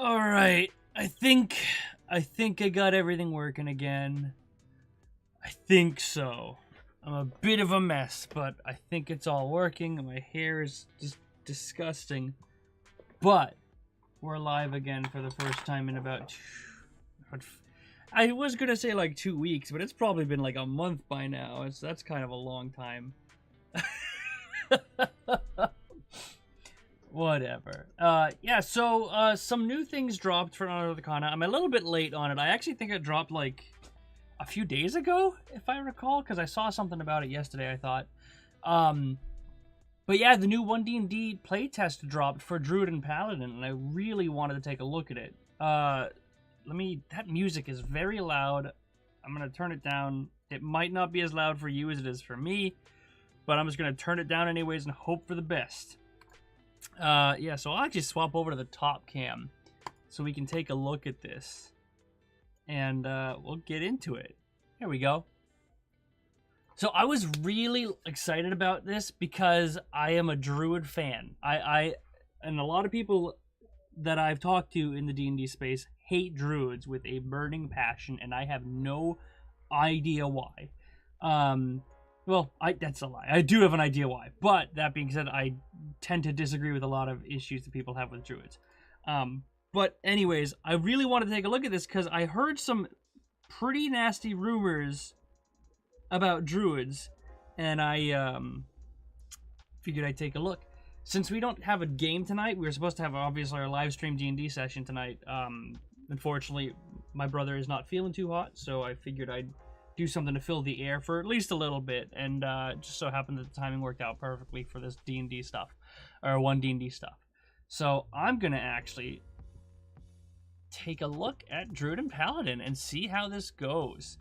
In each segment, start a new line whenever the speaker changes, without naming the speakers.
All right, I think I got everything working again. I think so. I'm a bit of a mess, but I think it's all working. My hair is just disgusting. But we're live again for the first time in about... I was going to say like 2 weeks, but it's probably been like a month by now. That's kind of a long time. Whatever. Yeah, so some new things dropped for Arcana. I'm a little bit late on it. I actually think it dropped like a few days ago, if I recall, because I saw something about it yesterday, I thought. But yeah, the new 1D&D playtest dropped for Druid and Paladin, and I really wanted to take a look at it. That music is very loud. I'm going to turn it down. It might not be as loud for you as it is for me, but I'm just going to turn it down anyways and hope for the best. Yeah, so I'll actually swap over to the top cam so we can take a look at this. And we'll get into it. Here we go. So I was really excited about this because I am a Druid fan. And a lot of people that I've talked to in the D&D space hate Druids with a burning passion, and I have no idea why. Well, that's a lie. I do have an idea why. But that being said, I tend to disagree with a lot of issues that people have with Druids. But anyways, I really want to take a look at this because I heard some pretty nasty rumors about Druids, and I figured I'd take a look. Since we don't have a game tonight, we were supposed to have obviously our live stream D&D session tonight. Unfortunately, my brother is not feeling too hot, so I figured I'd do something to fill the air for at least a little bit, and just so happened that the timing worked out perfectly for this D&D stuff, or 1D&D stuff. So I'm gonna actually take a look at Druid and Paladin and see how this goes.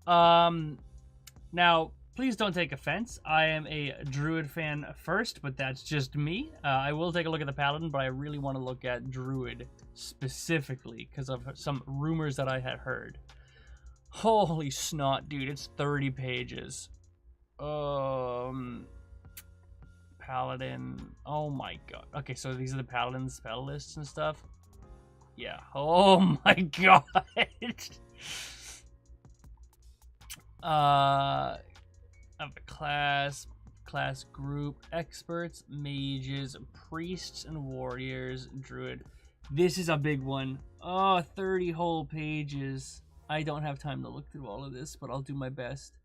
Now, please don't take offense. I am a Druid fan first, but that's just me. I will take a look at the Paladin, but I really want to look at Druid specifically because of some rumors that I had heard. Holy snot, dude, it's 30 pages. Paladin. Oh my god. Okay, so these are the Paladin spell lists and stuff. Yeah. Oh my god. Of the class group, experts, mages, priests, and warriors, druid. This is a big one. Oh, 30 whole pages. I don't have time to look through all of this, but I'll do my best.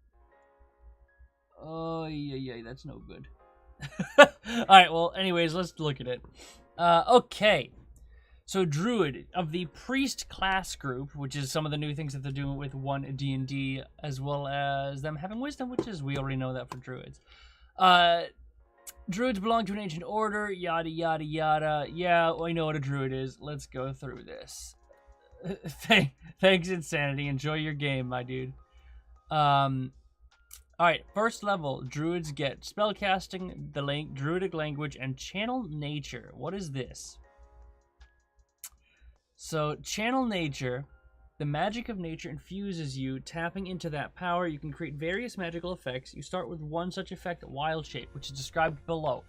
Oh, yeah, that's no good. Alright, well, anyways, let's look at it. Okay. So Druid, of the Priest class group, which is some of the new things that they're doing with 1D&D, as well as them having Wisdom, which is, we already know that for Druids. Druids belong to an ancient order, yada, yada, yada. Yeah, I know what a Druid is. Let's go through this. Thanks, Insanity. Enjoy your game, my dude. Alright, first level, Druids get spellcasting, the Druidic language, and channel nature. What is this? So, channel nature, the magic of nature infuses you. Tapping into that power, you can create various magical effects. You start with one such effect, Wild Shape, which is described below.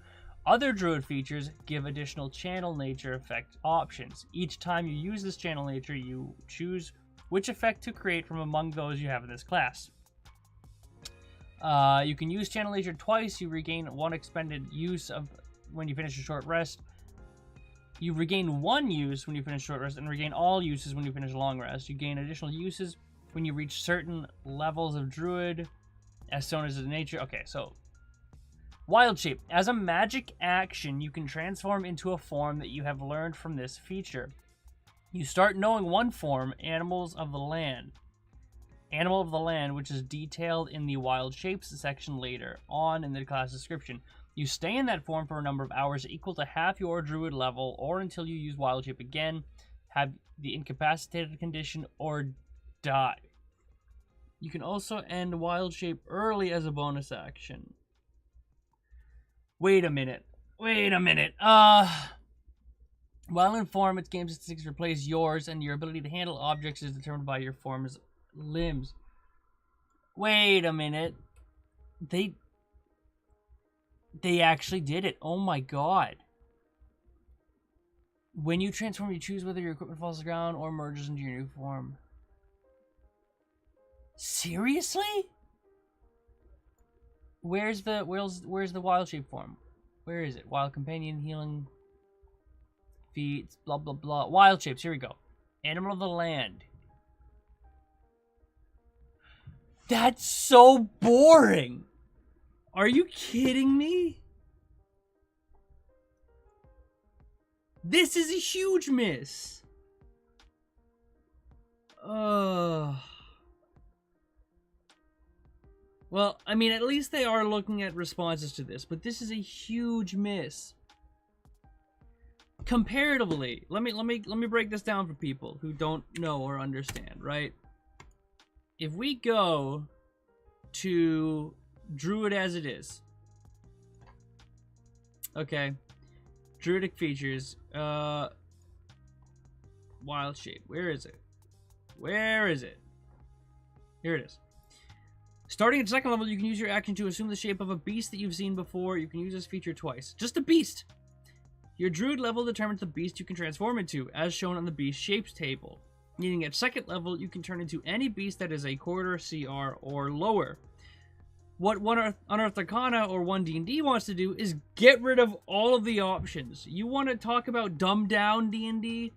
Other Druid features give additional channel nature effect options. Each time you use this channel nature, you choose which effect to create from among those you have in this class. You can use channel nature twice. You regain one expended use of when you finish a short rest. You regain one use when you finish short rest, and regain all uses when you finish a long rest. You gain additional uses when you reach certain levels of Druid, as shown as the nature. Okay, so Wild Shape. As a magic action, you can transform into a form that you have learned from this feature. You start knowing one form, Animals of the Land. Animal of the Land, which is detailed in the Wild Shapes section later on in the class description. You stay in that form for a number of hours equal to half your Druid level, or until you use Wild Shape again, have the incapacitated condition, or die. You can also end Wild Shape early as a bonus action. Wait a minute. While in form, its game statistics replace yours, and your ability to handle objects is determined by your form's limbs. Wait a minute. They actually did it. Oh my god. When you transform, you choose whether your equipment falls to the ground or merges into your new form. Seriously? Where's the wild shape form? Where is it? Wild companion, healing, feet, blah blah blah. Wild shapes. Here we go. Animal of the land. That's so boring. Are you kidding me? This is a huge miss. Well, I mean, at least they are looking at responses to this, but this is a huge miss. Comparatively, let me break this down for people who don't know or understand, right? If we go to Druid as it is, okay, Druidic features, wild shape, where is it? Where is it? Here it is. Starting at second level, you can use your action to assume the shape of a beast that you've seen before. You can use this feature twice. Just a beast! Your Druid level determines the beast you can transform into, as shown on the beast shapes table. Meaning at second level, you can turn into any beast that is a quarter CR or lower. What Unearthed Arcana or 1D&D wants to do is get rid of all of the options. You want to talk about dumbed down D&D?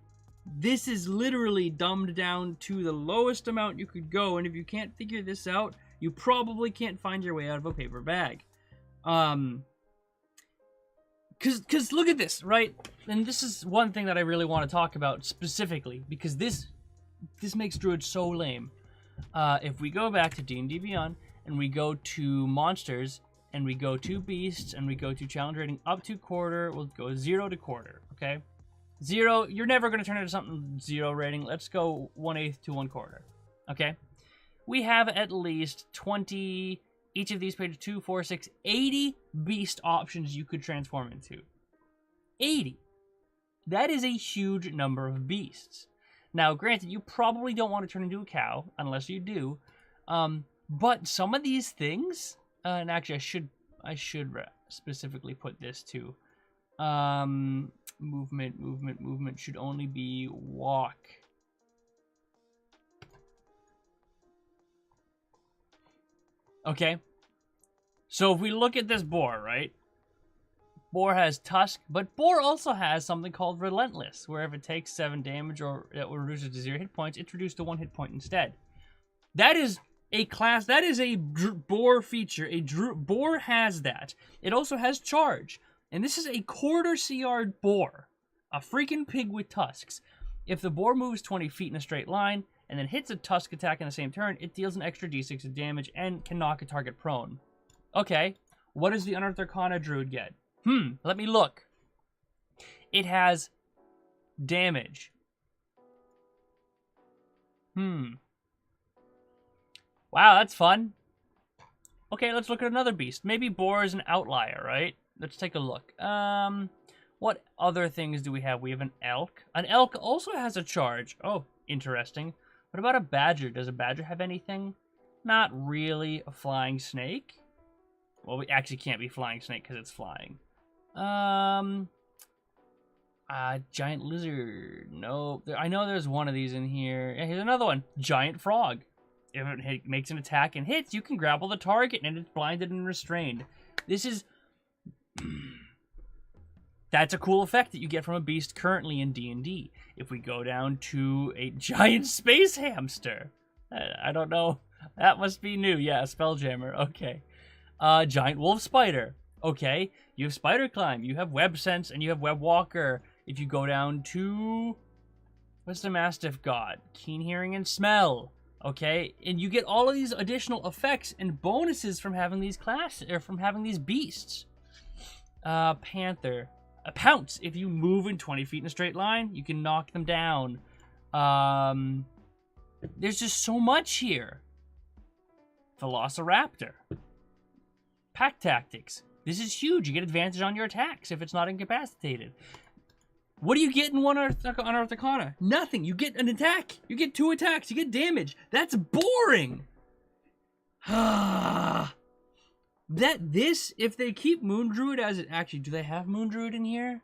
This is literally dumbed down to the lowest amount you could go, and if you can't figure this out, you probably can't find your way out of a paper bag. Cause look at this, right? And this is one thing that I really want to talk about specifically, because this makes Druid so lame. If we go back to D&D Beyond, and we go to monsters, and we go to beasts, and we go to challenge rating up to quarter, we'll go 0 to quarter, okay? 0, you're never going to turn it into something 0 rating. Let's go 1/8 to 1/4, okay? We have at least 20, each of these pages, 2, 4, 6, 80 beast options you could transform into. 80. That is a huge number of beasts. Now, granted, you probably don't want to turn into a cow, unless you do, but some of these things, and actually I should specifically put this too. Movement should only be walk. Okay, so if we look at this boar, right? Boar has tusk, but boar also has something called relentless, where if it takes 7 damage or it reduces to 0 hit points, it's reduced to 1 hit point instead. That is a class, that is a boar feature. Boar has that. It also has charge, and this is a quarter CR boar, a freaking pig with tusks. If the boar moves 20 feet in a straight line, and then hits a tusk attack in the same turn, it deals an extra d6 of damage and can knock a target prone. Okay, what does the Unearthed Arcana Druid get? Let me look. It has damage. Wow, that's fun. Okay, let's look at another beast. Maybe boar is an outlier, right? Let's take a look. What other things do we have? We have an elk. An elk also has a charge. Oh, interesting. What about a badger? Does a badger have anything? Not really. A flying snake? Well, we actually can't be flying snake because it's flying. Giant lizard. No, I know there's one of these in here. Yeah, here's another one. Giant frog. If it makes an attack and hits, you can grapple the target and it's blinded and restrained. This is... That's a cool effect that you get from a beast currently in D&D. If we go down to a giant space hamster. I don't know. That must be new. Yeah, Spelljammer. Okay. Giant wolf spider. Okay. You have spider climb. You have web sense and you have web walker. If you go down to... What's the mastiff got? Keen hearing and smell. Okay. And you get all of these additional effects and bonuses from having these classes, or from having these beasts. Panther. A pounce. If you move in 20 feet in a straight line, you can knock them down. There's just so much here. Velociraptor. Pack tactics. This is huge. You get advantage on your attacks if it's not incapacitated. What do you get in one Unearthed Arcana? Nothing. You get an attack. You get 2 attacks. You get damage. That's boring. If they keep Moon Druid as it... Actually, do they have Moon Druid in here?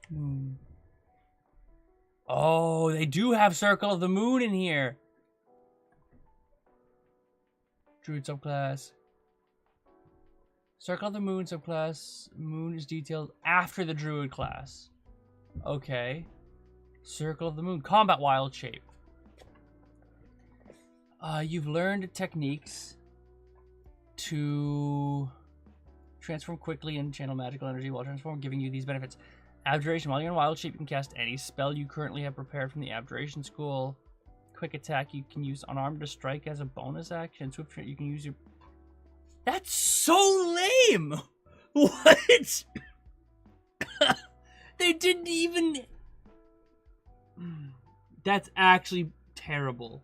Moon. Oh, they do have Circle of the Moon in here. Druid subclass. Circle of the Moon subclass. Moon is detailed after the Druid class. Okay. Circle of the Moon. Combat Wild Shape. You've learned techniques to transform quickly and channel magical energy while transforming, giving you these benefits. Abjuration. While you're in Wild Shape, you can cast any spell you currently have prepared from the Abjuration School. Quick attack, you can use Unarmed to strike as a bonus action. Swift, you can use your... That's so lame! What? They didn't even... That's actually terrible.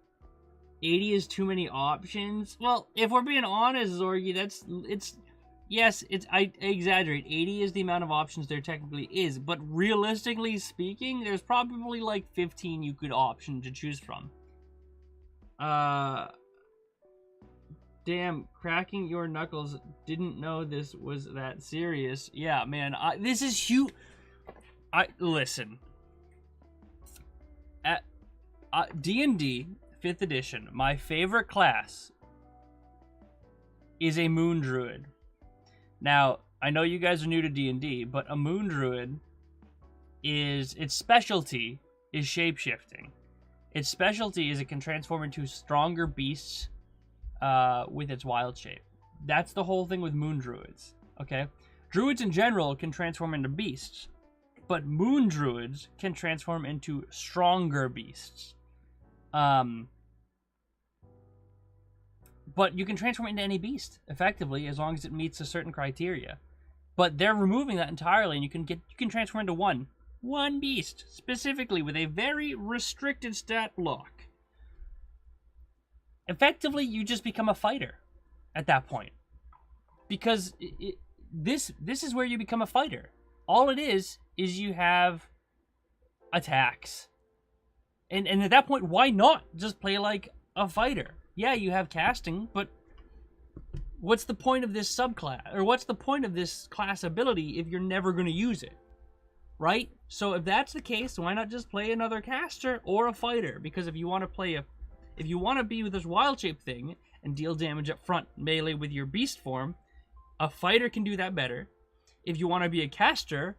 80 is too many options. Well, if we're being honest, Zorgi, I exaggerate. 80 is the amount of options there technically is, but realistically speaking, there's probably like 15 you could option to choose from. Damn, cracking your knuckles. Didn't know this was that serious. Yeah, man, this is huge. Listen. At D&D 5th edition, my favorite class is a Moon Druid. Now, I know you guys are new to D&D, but a Moon Druid its specialty is shapeshifting. Its specialty is it can transform into stronger beasts with its wild shape. That's the whole thing with Moon Druids, okay? Druids in general can transform into beasts, but Moon Druids can transform into stronger beasts. But you can transform into any beast, effectively, as long as it meets a certain criteria. But they're removing that entirely, and you can transform into one beast, specifically, with a very restricted stat block. Effectively, you just become a fighter at that point. Because this is where you become a fighter. All it is you have attacks. And at that point, why not just play like a fighter? Yeah, you have casting, but what's the point of this subclass? Or what's the point of this class ability if you're never going to use it? Right? So if that's the case, why not just play another caster or a fighter? Because if you want to be with this wild shape thing and deal damage up front melee with your beast form, a fighter can do that better. If you want to be a caster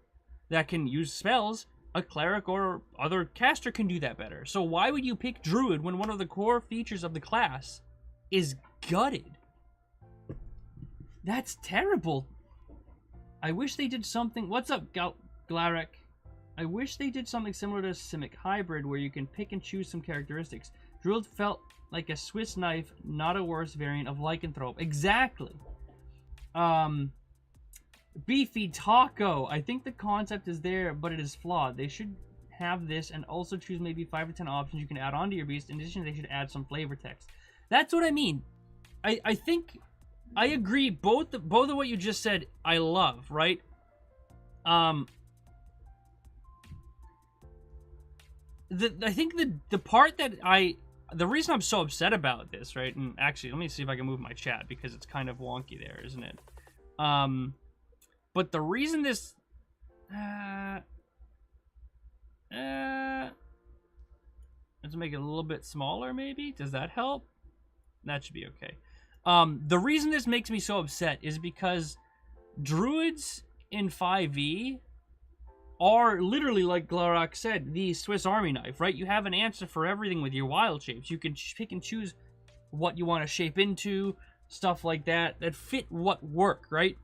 that can use spells, a cleric or other caster can do that better. So why would you pick Druid when one of the core features of the class is gutted? That's terrible. I wish they did something... What's up, Glarek? I wish they did something similar to Simic Hybrid where you can pick and choose some characteristics. Druid felt like a Swiss knife, not a worse variant of Lycanthrope. Exactly. Beefy Taco. I think the concept is there, but it is flawed. They should have this and also choose maybe 5 or 10 options you can add on to your beast. In addition, they should add some flavor text. That's what I mean. I think I agree. Both of what you just said, I love, right? I think the part that the reason I'm so upset about this, right? And actually, let me see if I can move my chat because it's kind of wonky there, isn't it? But the reason this... let's make it a little bit smaller, maybe? Does that help? That should be okay. The reason this makes me so upset is because Druids in 5e are literally, like Glarak said, the Swiss Army knife, right? You have an answer for everything with your wild shapes. You can pick and choose what you want to shape into, stuff like that fit what work, right?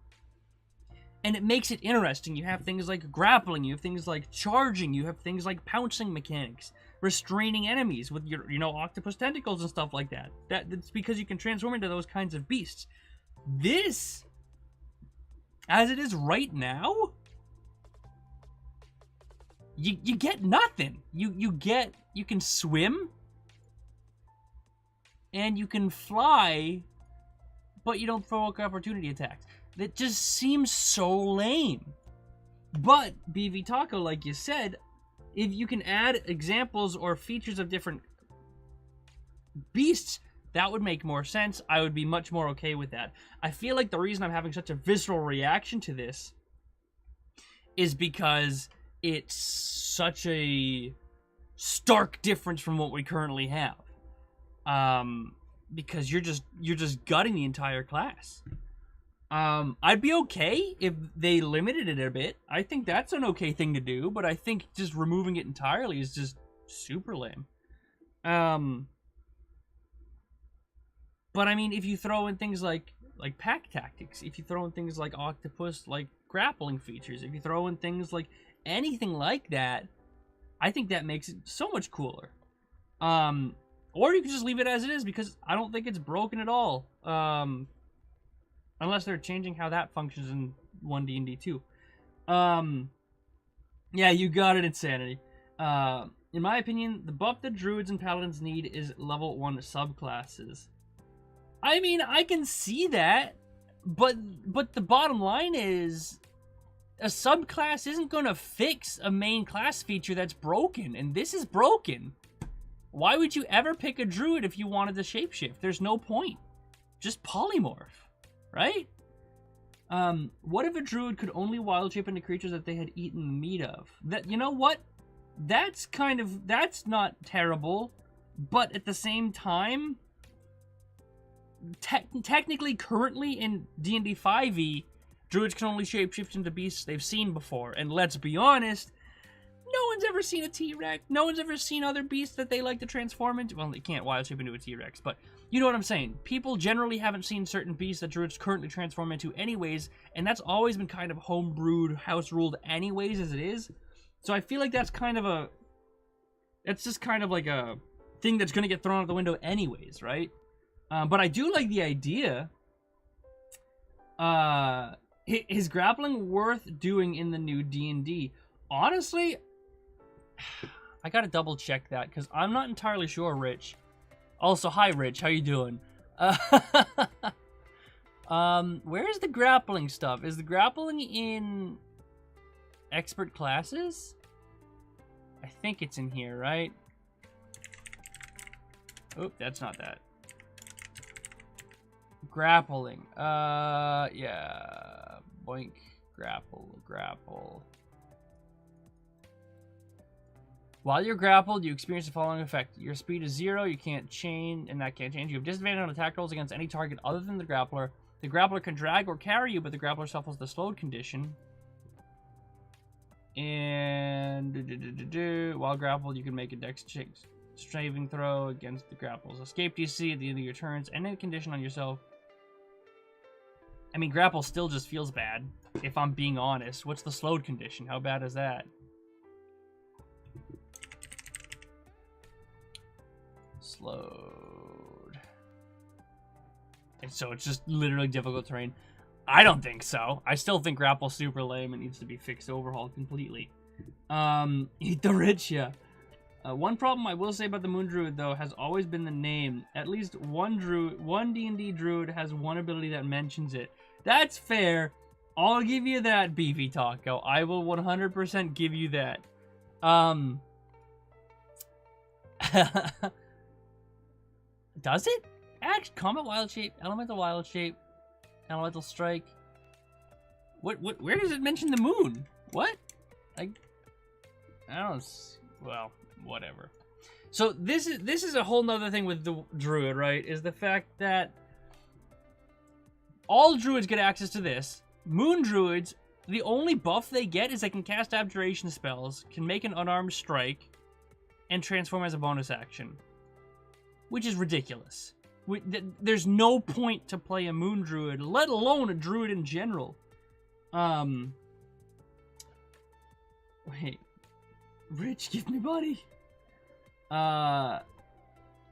And it makes it interesting. You have things like grappling, you have things like charging, you have things like pouncing mechanics, restraining enemies with your, octopus tentacles and stuff like that. That's because you can transform into those kinds of beasts. This, as it is right now, you get nothing. You can swim, and you can fly, but you don't provoke opportunity attacks. That just seems so lame. But, BV Taco, like you said, if you can add examples or features of different beasts, that would make more sense. I would be much more okay with that. I feel like the reason I'm having such a visceral reaction to this is because it's such a stark difference from what we currently have. Because you're just gutting the entire class. I'd be okay if they limited it a bit. I think that's an okay thing to do, but I think just removing it entirely is just super lame. But I mean, if you throw in things like pack tactics, if you throw in things like octopus, like grappling features, if you throw in things like anything like that, I think that makes it so much cooler. Or you can just leave it as it is, because I don't think it's broken at all. Unless they're changing how that functions in 1D&D 2. Yeah, you got it, Insanity. In my opinion, the buff that druids and paladins need is level 1 subclasses. I mean, I can see that, but the bottom line is, a subclass isn't going to fix a main class feature that's broken, and this is broken. Why would you ever pick a druid if you wanted to shapeshift? There's no point. Just polymorph, right? What if a druid could only wild shape into creatures that they had eaten meat of? That, you know what? That's not terrible, but at the same time, technically, currently in D&D 5e, druids can only shapeshift into beasts they've seen before. And let's be honest, no one's ever seen a T-Rex. No one's ever seen other beasts that they like to transform into. Well, they can't wild shape into a T-Rex, but you know what I'm saying. People generally haven't seen certain beasts that druids currently transform into anyways, and that's always been kind of homebrewed, house-ruled anyways as it is. So I feel like that's kind of a... It's just kind of like a thing that's going to get thrown out the window anyways, right? But I do like the idea. Is grappling worth doing in the new D&D? Honestly, I gotta double check that, because I'm not entirely sure, Rich. Also, hi, Rich. How you doing? Where's the grappling stuff? Is the grappling in expert classes? I think it's in here, right? Oh, that's not that. Grappling. Yeah. Boink. Grapple. While you're grappled, you experience the following effect. Your speed is 0, you can't chain, and that can't change. You have disadvantage on attack rolls against any target other than the grappler. The grappler can drag or carry you, but the grappler suffers the slowed condition. And while grappled, you can make a dex saving throw against the grapple's escape DC at the end of your turns, and a condition on yourself. I mean, grapple still just feels bad, if I'm being honest. What's the slowed condition? How bad is that? Slowed. And so it's just literally difficult terrain. I don't think so. I still think grapple's super lame and needs to be fixed, overhauled completely. Eat the rich, yeah. One problem I will say about the Moon Druid, though, has always been the name. At least one D&D Druid has one ability that mentions it. That's fair. I'll give you that, Beefy Taco. I will 100% give you that. Does it? Actually, Combat Wild Shape, Elemental Wild Shape, Elemental Strike. Where does it mention the moon? What? I don't... Well, whatever. So this is a whole nother thing with the Druid, right? Is the fact that all Druids get access to this. Moon Druids, the only buff they get is they can cast Abjuration spells, can make an unarmed strike, and transform as a bonus action. Which is ridiculous. There's no point to play a Moon Druid, let alone a Druid in general. Wait. Rich, give me money.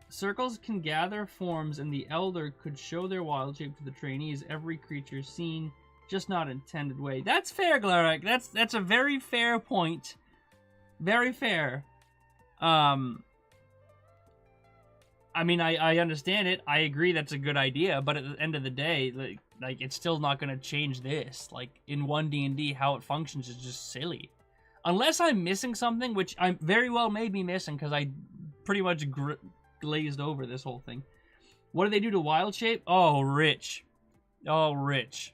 Circles can gather forms, and the Elder could show their wild shape to the trainees. Every creature seen, just not intended way. That's fair, Glarek. That's a very fair point. Very fair. I mean, I understand it. I agree that's a good idea, but at the end of the day, like it's still not going to change this. Like, in 1D&D, how it functions is just silly. Unless I'm missing something, which I very well may be missing, because I pretty much glazed over this whole thing. What do they do to wild shape? Oh, Rich. Oh, Rich.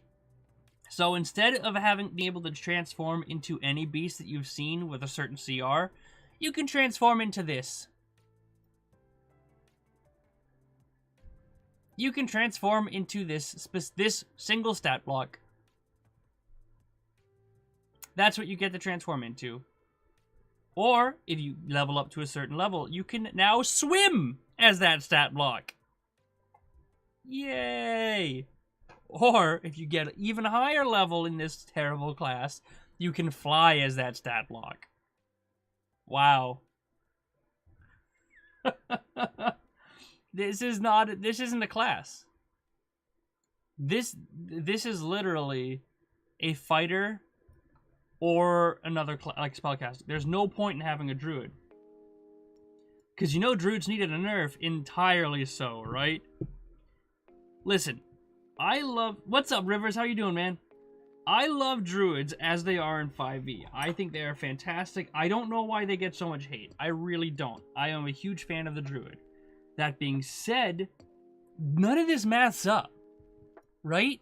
So instead of being able to transform into any beast that you've seen with a certain CR, you can transform into this. You can transform into this single stat block. That's what you get to transform into. Or, if you level up to a certain level, you can now swim as that stat block. Yay! Or, if you get an even higher level in this terrible class, you can fly as that stat block. Wow. This isn't a class. This is literally a fighter or another like spellcaster. There's no point in having a druid. Because you know druids needed a nerf, entirely so, right? Listen, I love... What's up, Rivers? How you doing, man? I love druids as they are in 5e. I think they are fantastic. I don't know why they get so much hate. I really don't. I am a huge fan of the druid. That being said, none of this maths up, right?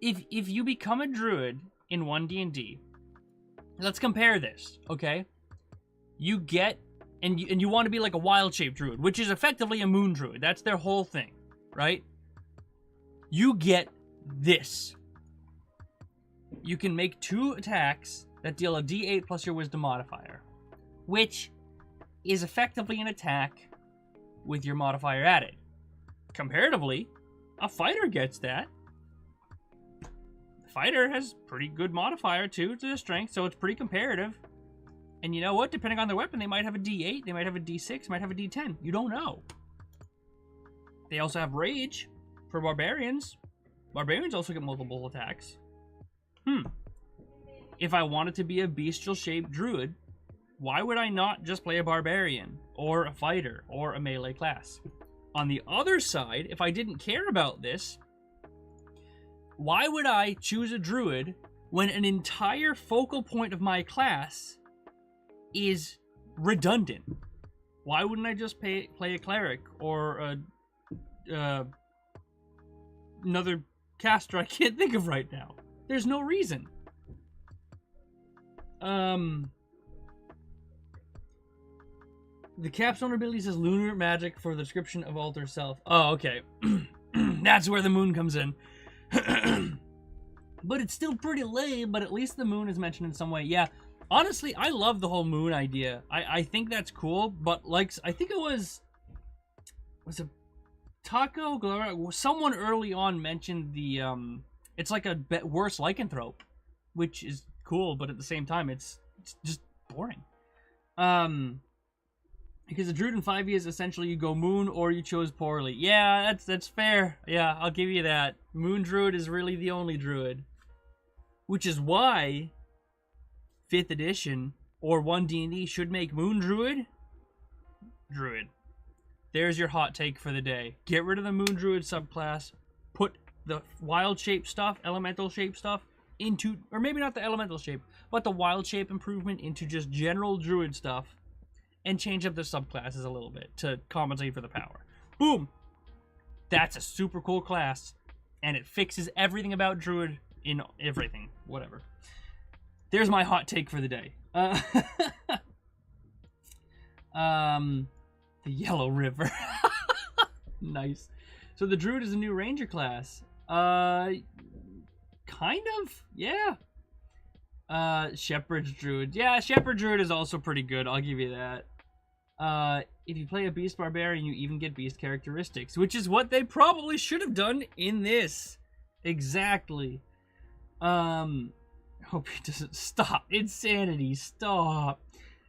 If you become a druid in 1D&D, let's compare this, okay? You get, and you want to be like a wild-shaped druid, which is effectively a moon druid. That's their whole thing, right? You get this. You can make 2 attacks that deal a d8 plus your wisdom modifier, which is effectively an attack with your modifier added. Comparatively, a fighter gets that. The fighter has pretty good modifier too to their strength, so it's pretty comparative. And you know what? Depending on their weapon, they might have a d8, they might have a d6, they might have a d10. You don't know. They also have rage for barbarians. Barbarians also get multiple attacks. If I wanted to be a bestial shaped druid, why would I not just play a barbarian or a fighter or a melee class? On the other side, if I didn't care about this, why would I choose a druid when an entire focal point of my class is redundant? Why wouldn't I just play a cleric or another caster I can't think of right now? There's no reason. The capstone ability says lunar magic for the description of alter self. Oh, okay. That's where the moon comes in. But it's still pretty lame, but at least the moon is mentioned in some way. Yeah, honestly, I love the whole moon idea. I think that's cool, but like, I think it was it Taco Gloria? Someone early on mentioned the, it's like a worse lycanthrope, which is cool, but at the same time, it's just boring. Because the druid in 5e is essentially you go moon or you chose poorly. Yeah, that's fair. Yeah, I'll give you that. Moon druid is really the only druid. Which is why 5th edition or 1D&D should make moon druid. There's your hot take for the day. Get rid of the moon druid subclass. Put the wild shape stuff, elemental shape stuff into, or maybe not the elemental shape, but the wild shape improvement into just general druid stuff. And change up the subclasses a little bit to compensate for the power. Boom! That's a super cool class. And it fixes everything about druid in everything. Whatever. There's my hot take for the day. The Yellow River. Nice. So the druid is a new ranger class. Kind of. Yeah. Shepherd's druid. Yeah, Shepherd druid is also pretty good. I'll give you that. If you play a beast barbarian, you even get beast characteristics, which is what they probably should have done in this. Exactly. Hope it doesn't stop. Insanity, stop.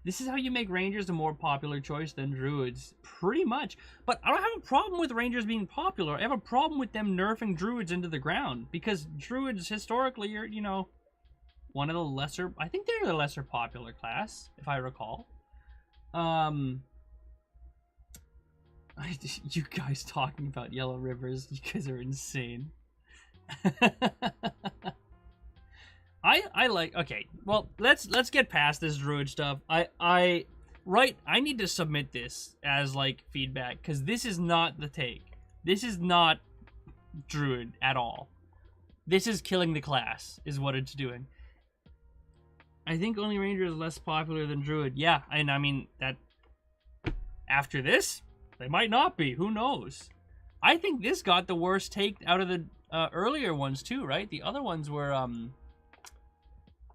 This is how you make rangers a more popular choice than druids. Pretty much. But I don't have a problem with rangers being popular. I have a problem with them nerfing druids into the ground. Because druids, historically, are, you know, one of the lesser... I think they're the lesser popular class, if I recall. You guys talking about Yellow Rivers, you guys are insane. I like, okay, well, let's get past this druid stuff. I need to submit this as like feedback, because this is not the take. This is not druid at all. This is killing the class, is what it's doing. I think only Ranger is less popular than Druid. Yeah, and I mean, that... After this, they might not be. Who knows? I think this got the worst take out of the earlier ones, too, right? The other ones were,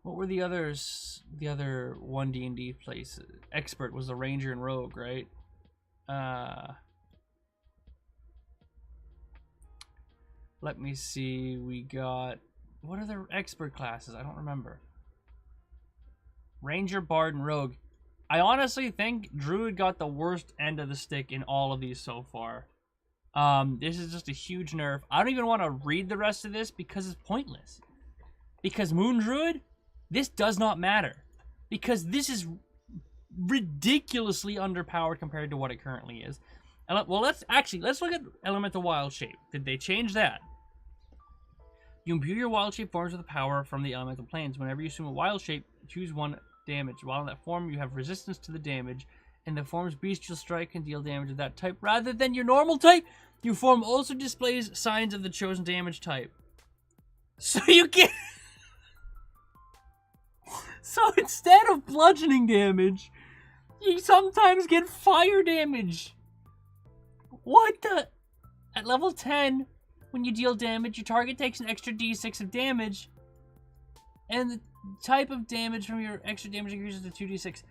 What were the others? The other 1D&D places. Expert was the Ranger and Rogue, right? Let me see. We got... What are the expert classes? I don't remember. Ranger, Bard, and Rogue. I honestly think Druid got the worst end of the stick in all of these so far. This is just a huge nerf. I don't even want to read the rest of this because it's pointless. Because Moon Druid, this does not matter. Because this is ridiculously underpowered compared to what it currently is. Well, let's look at Elemental Wild Shape. Did they change that? You imbue your wild shape forms with the power from the elemental planes. Whenever you assume a wild shape, choose 1 damage. While in that form, you have resistance to the damage. In the form's bestial strike can deal damage of that type rather than your normal type. Your form also displays signs of the chosen damage type. So you get... So instead of bludgeoning damage, you sometimes get fire damage. What the... At level 10... When you deal damage, your target takes an extra d6 of damage, and the type of damage from your extra damage increases to 2d6.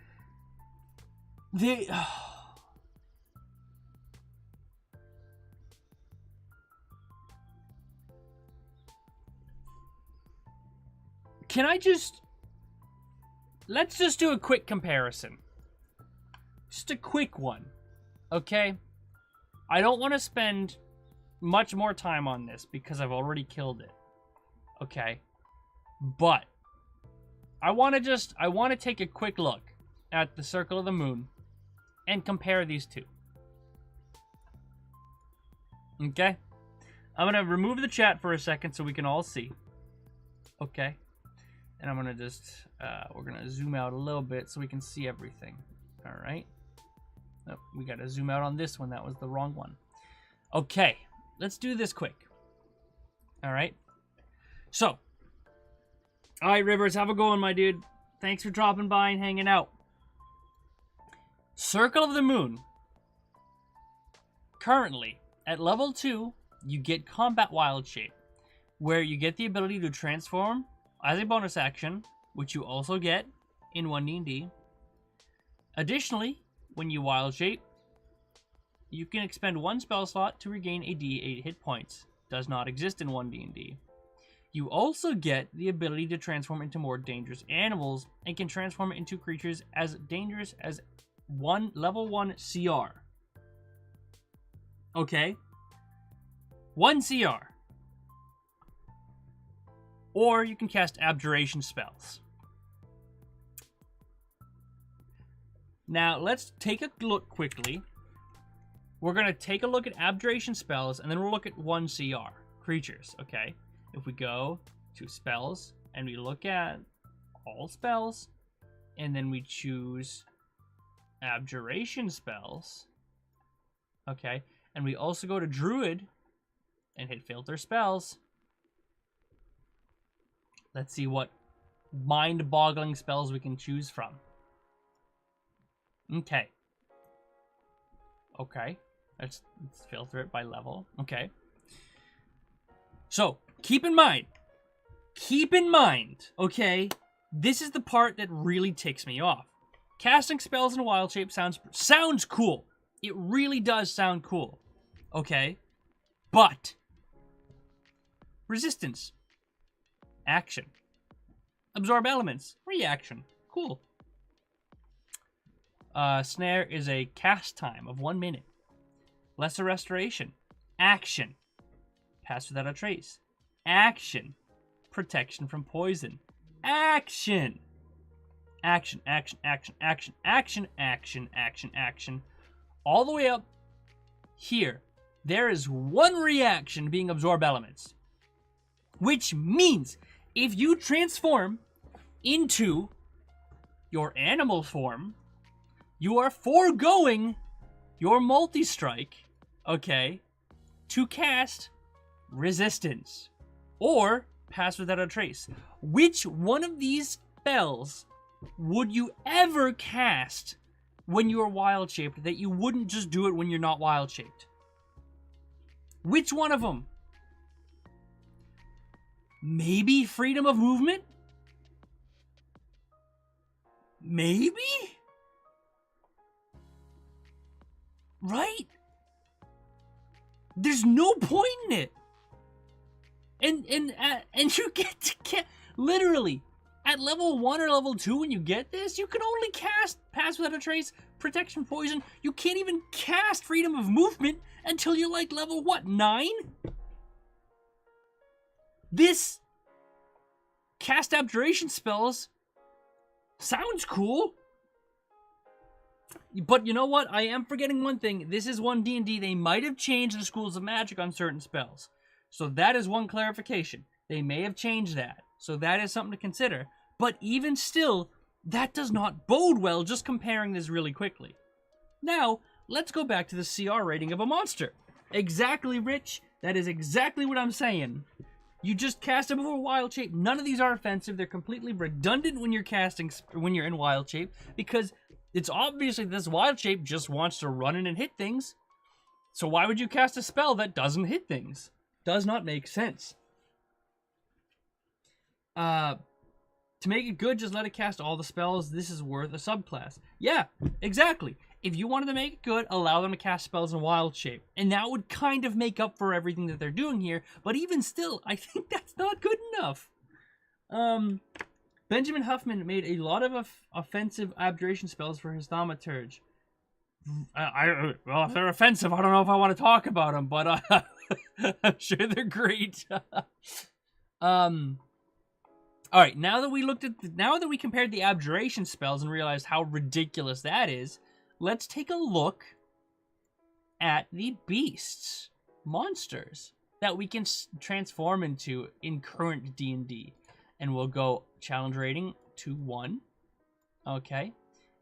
Can I just... Let's just do a quick comparison. Just a quick one. Okay? I don't want to spend much more time on this because I've already killed it. Okay? But I want to take a quick look at the Circle of the Moon and compare these two. Okay? I'm going to remove the chat for a second so we can all see. Okay? And I'm going to just, we're going to zoom out a little bit so we can see everything. Alright? Oh, we got to zoom out on this one. That was the wrong one. Okay. Let's do this quick. Alright? So. Alright, Rivers. Have a go on, my dude. Thanks for dropping by and hanging out. Circle of the Moon. Currently, at level 2, you get Combat Wild Shape, where you get the ability to transform as a bonus action, which you also get in 1D&D. Additionally, when you Wild Shape, you can expend 1 spell slot to regain a d8 hit points. Does not exist in 1D&D. You also get the ability to transform into more dangerous animals and can transform into creatures as dangerous as level 1 CR. Okay? 1 CR. Or you can cast abjuration spells. Now, let's take a look quickly. We're going to take a look at abjuration spells, and then we'll look at 1 CR creatures, okay? If we go to spells, and we look at all spells, and then we choose abjuration spells, okay? And we also go to Druid, and hit filter spells. Let's see what mind-boggling spells we can choose from. Okay. Okay. Let's filter it by level. Okay. So, keep in mind, okay, this is the part that really ticks me off. Casting spells in Wild Shape sounds cool. It really does sound cool. Okay? But resistance. Action. Absorb elements. Reaction. Cool. Snare is a cast time of 1 minute. Lesser Restoration. Action. Pass without a trace. Action. Protection from poison. Action. Action, action, action, action, action, action, action, action. All the way up here, there is 1 reaction being Absorb Elements. Which means if you transform into your animal form, you are foregoing your multi-strike, okay, to cast resistance. Or Pass Without a Trace. Which one of these spells would you ever cast when you are wild shaped that you wouldn't just do it when you're not wild shaped? Which one of them? Maybe Freedom of Movement? Maybe? Right? There's no point in it. And you get literally at level 1 or level 2 when you get this, you can only cast Pass Without a Trace, Protection Poison. You can't even cast Freedom of Movement until you're like level what, 9? This cast Abjuration spells sounds cool. But you know what? I am forgetting one thing. This is one D&D. They might have changed the schools of magic on certain spells. So that is one clarification. They may have changed that. So that is something to consider. But even still, that does not bode well just comparing this really quickly. Now, let's go back to the CR rating of a monster. Exactly, Rich. That is exactly what I'm saying. You just cast them over wild shape. None of these are offensive. They're completely redundant when you're casting, when you're in wild shape, because it's obviously this wild shape just wants to run in and hit things. So why would you cast a spell that doesn't hit things? Does not make sense. To make it good, just let it cast all the spells. This is worth a subclass. Yeah, exactly. If you wanted to make it good, allow them to cast spells in wild shape. And that would kind of make up for everything that they're doing here. But even still, I think that's not good enough. Benjamin Huffman made a lot of offensive abjuration spells for his Thaumaturge. Well, if they're offensive, I don't know if I want to talk about them, but I'm sure they're great. All right, now that we compared the abjuration spells and realized how ridiculous that is, let's take a look at the beasts, monsters that we can transform into in current D&D. And we'll go challenge rating to 1. Okay.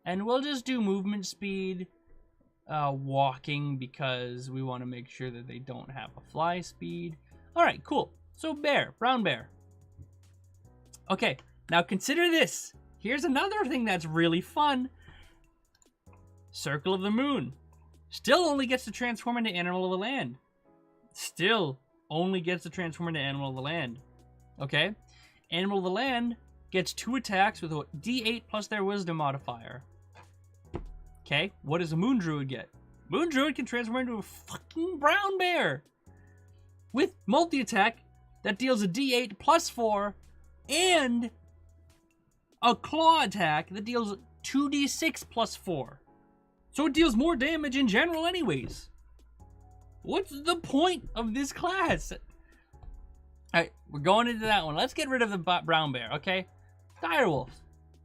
And we'll just do movement speed, walking, because we want to make sure that they don't have a fly speed. All right, cool. So bear, brown bear. Okay, now consider this. Here's another thing that's really fun. Circle of the Moon. Still only gets to transform into Animal of the Land. Still only gets to transform into Animal of the Land. Okay? Animal of the Land gets 2 attacks with a D8 plus their Wisdom modifier. Okay, what does a Moon Druid get? Moon Druid can transform into a fucking brown bear with multi-attack that deals a D8 plus 4 and a claw attack that deals 2d6 plus 4. So it deals more damage in general anyways. What's the point of this class? Alright, we're going into that one. Let's get rid of the brown bear, okay? Direwolf.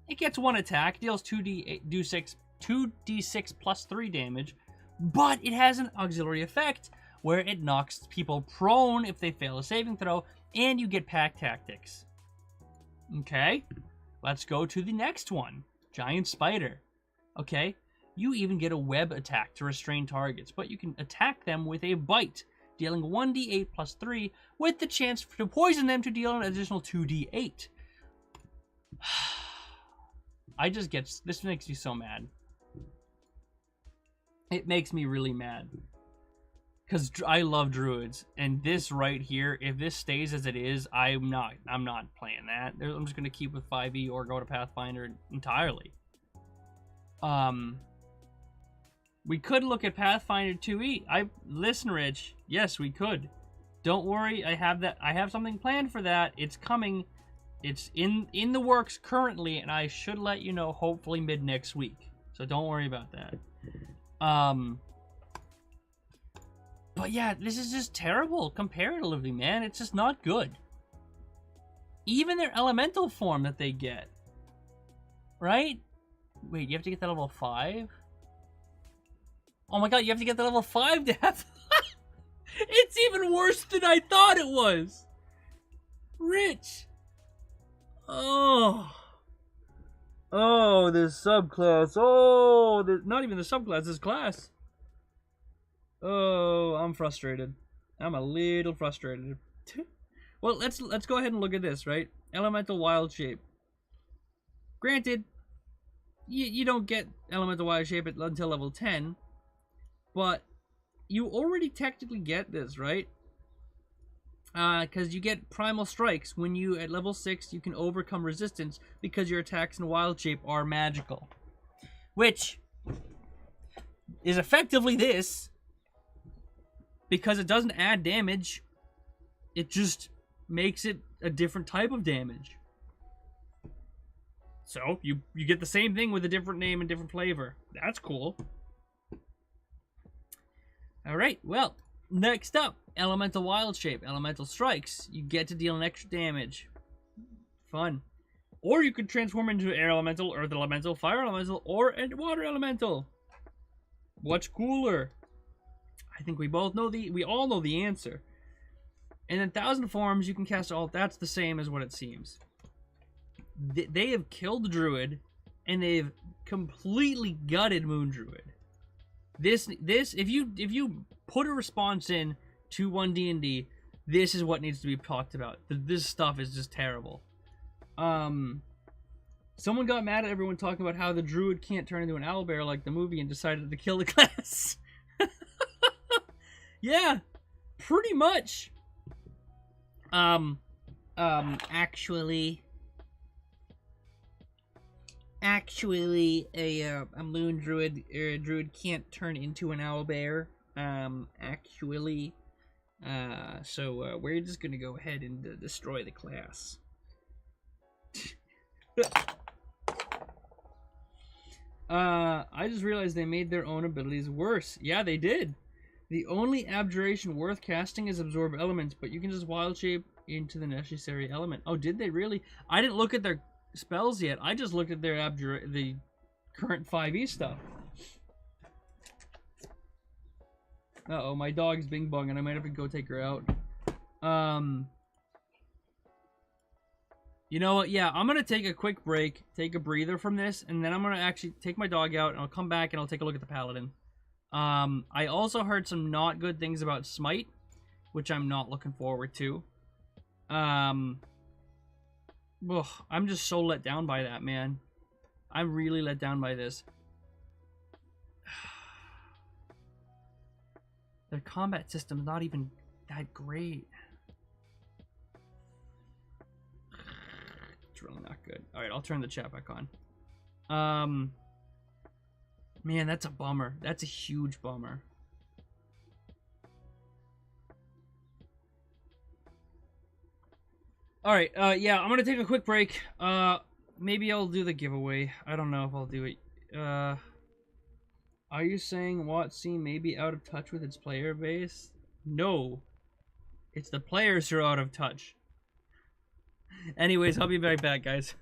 It gets 1 attack, deals 2d6 plus 3 damage, but it has an auxiliary effect where it knocks people prone if they fail a saving throw, and you get pack tactics. Okay, let's go to the next one. Giant Spider. Okay, you even get a web attack to restrain targets, but you can attack them with a bite, dealing 1d8 plus 3, with the chance to poison them to deal an additional 2d8. This makes me so mad. It makes me really mad. Because I love druids, and this right here, if this stays as it is, I'm not playing that. I'm just going to keep with 5e or go to Pathfinder entirely. We could look at Pathfinder 2e. Listen, Rich. Yes, we could. Don't worry, I have something planned for that. It's coming. It's in the works currently, and I should let you know hopefully mid next week. So don't worry about that. But yeah, this is just terrible comparatively, man. It's just not good. Even their elemental form that they get. Right? Wait, you have to get that level 5? Oh my god, you have to get the level 5 to have... It's even worse than I thought it was! Rich! Oh, this subclass. Oh, not even the subclass, this class. Oh, I'm frustrated. I'm a little frustrated. Well, let's go ahead and look at this, right? Elemental Wild Shape. Granted, you don't get Elemental Wild Shape until level 10, but you already technically get this, right? Because you get Primal Strikes when you, at level 6, you can overcome resistance because your attacks in Wild Shape are magical. Which is effectively this, because it doesn't add damage, it just makes it a different type of damage. So, you get the same thing with a different name and different flavor. That's cool. Alright, well, next up, Elemental Wild Shape, Elemental Strikes. You get to deal an extra damage. Fun. Or you could transform into Air Elemental, Earth Elemental, Fire Elemental, or a Water Elemental. What's cooler? I think we all know the answer. And in 1,000 forms, you can cast all. That's the same as what it seems. They have killed Druid, and they've completely gutted Moon Druid. This if you put a response in to 1D&D, this is what needs to be talked about. This stuff is just terrible. Someone got mad at everyone talking about how the Druid can't turn into an owlbear like the movie and decided to kill the class. Yeah, pretty much. Actually, a moon druid can't turn into an owlbear. So we're just gonna go ahead and destroy the class. I just realized they made their own abilities worse. Yeah, they did. The only abjuration worth casting is absorb elements, but you can just wild shape into the necessary element. Oh, did they really? I didn't look at their spells yet. I just looked at their the current 5e stuff. Uh-oh, my dog's bing bong and I might have to go take her out. You know what? Yeah, I'm going to take a quick break, take a breather from this, and then I'm going to actually take my dog out and I'll come back and I'll take a look at the Paladin. I also heard some not good things about Smite, which I'm not looking forward to. I'm just so let down by that, man. I'm really let down by this. Their combat system's not even that great. It's really not good. Alright, I'll turn the chat back on. Man, that's a bummer. That's a huge bummer. Alright, yeah, I'm gonna take a quick break. Maybe I'll do the giveaway. I don't know if I'll do it. Are you saying WotC may be out of touch with its player base? No. It's the players who are out of touch. Anyways, I'll be right back, guys.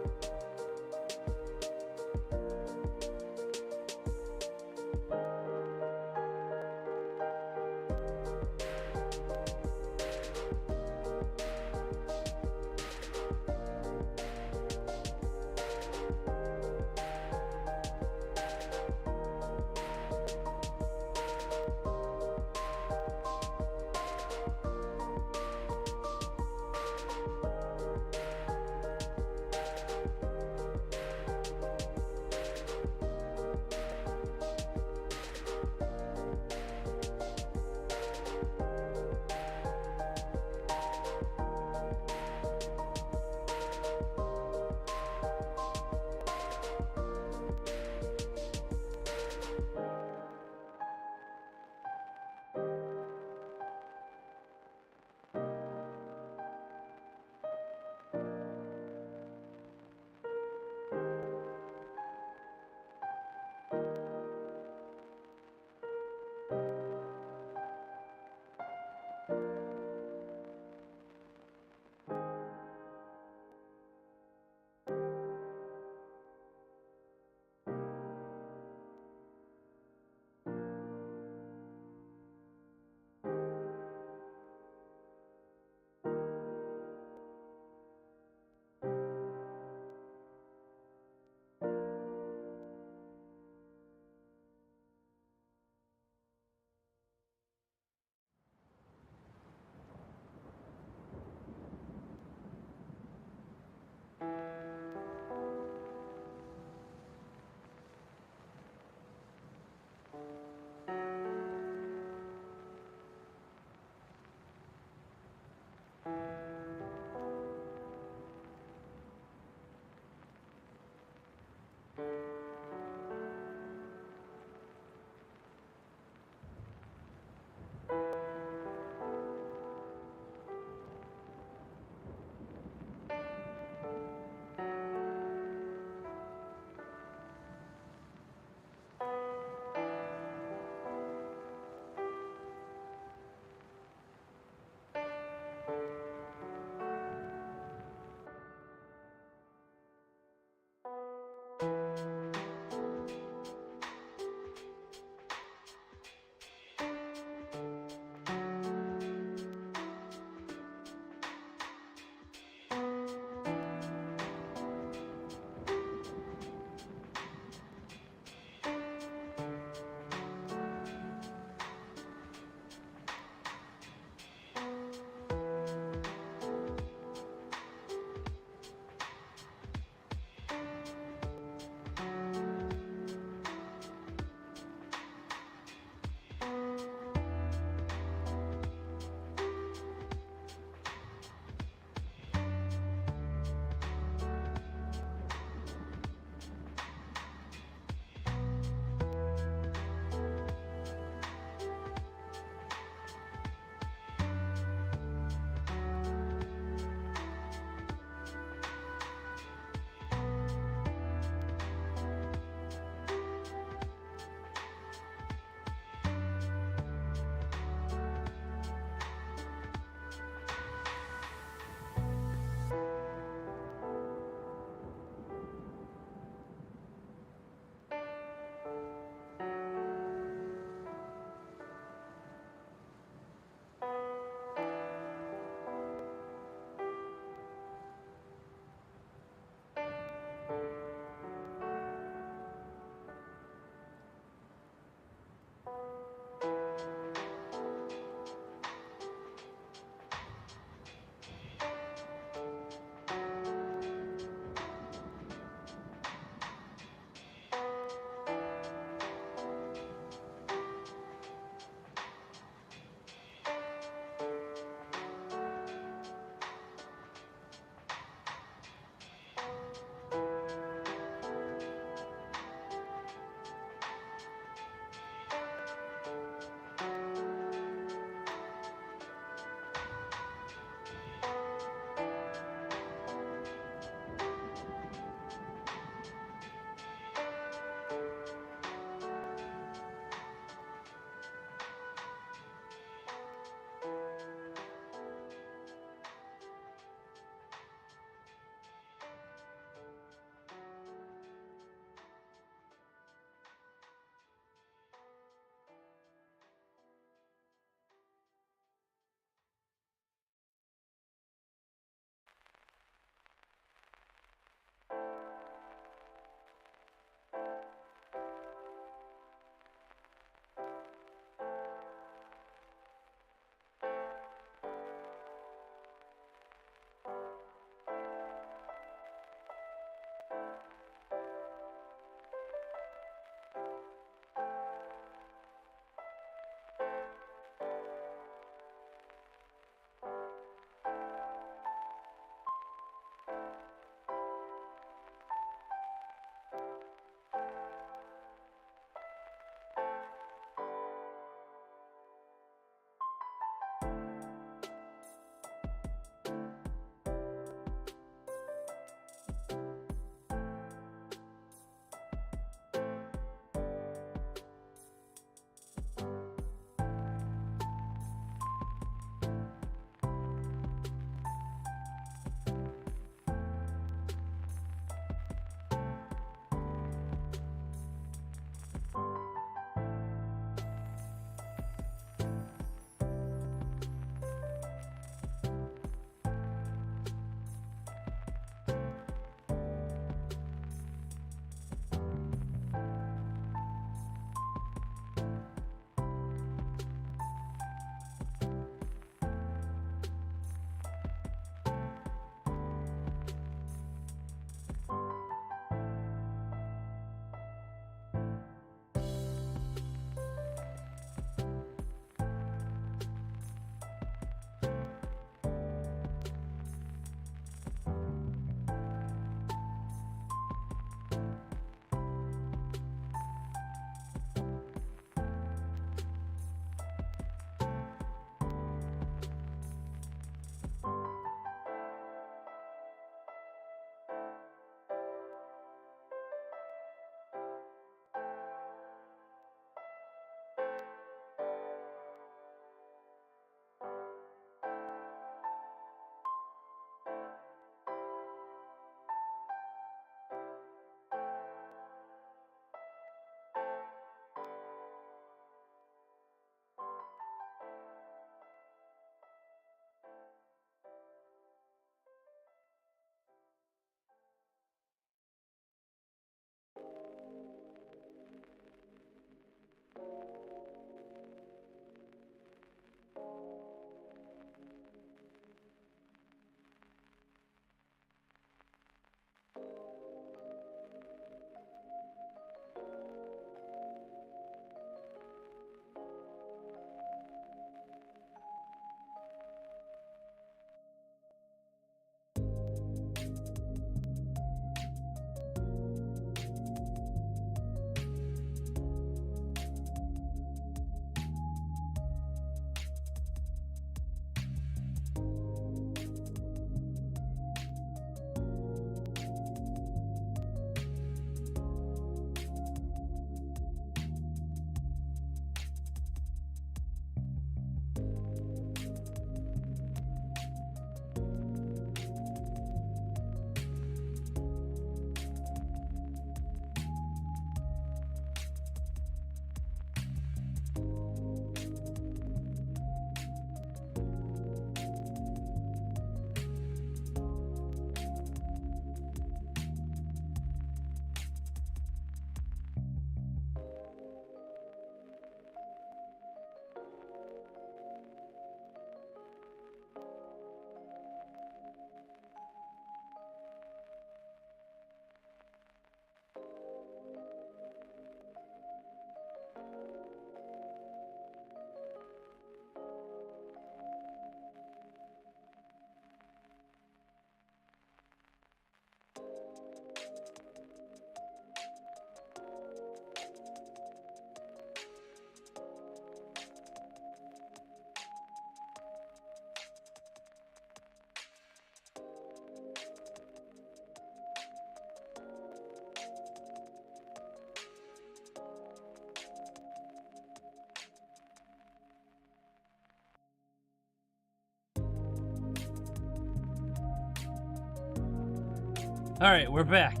Alright, we're back.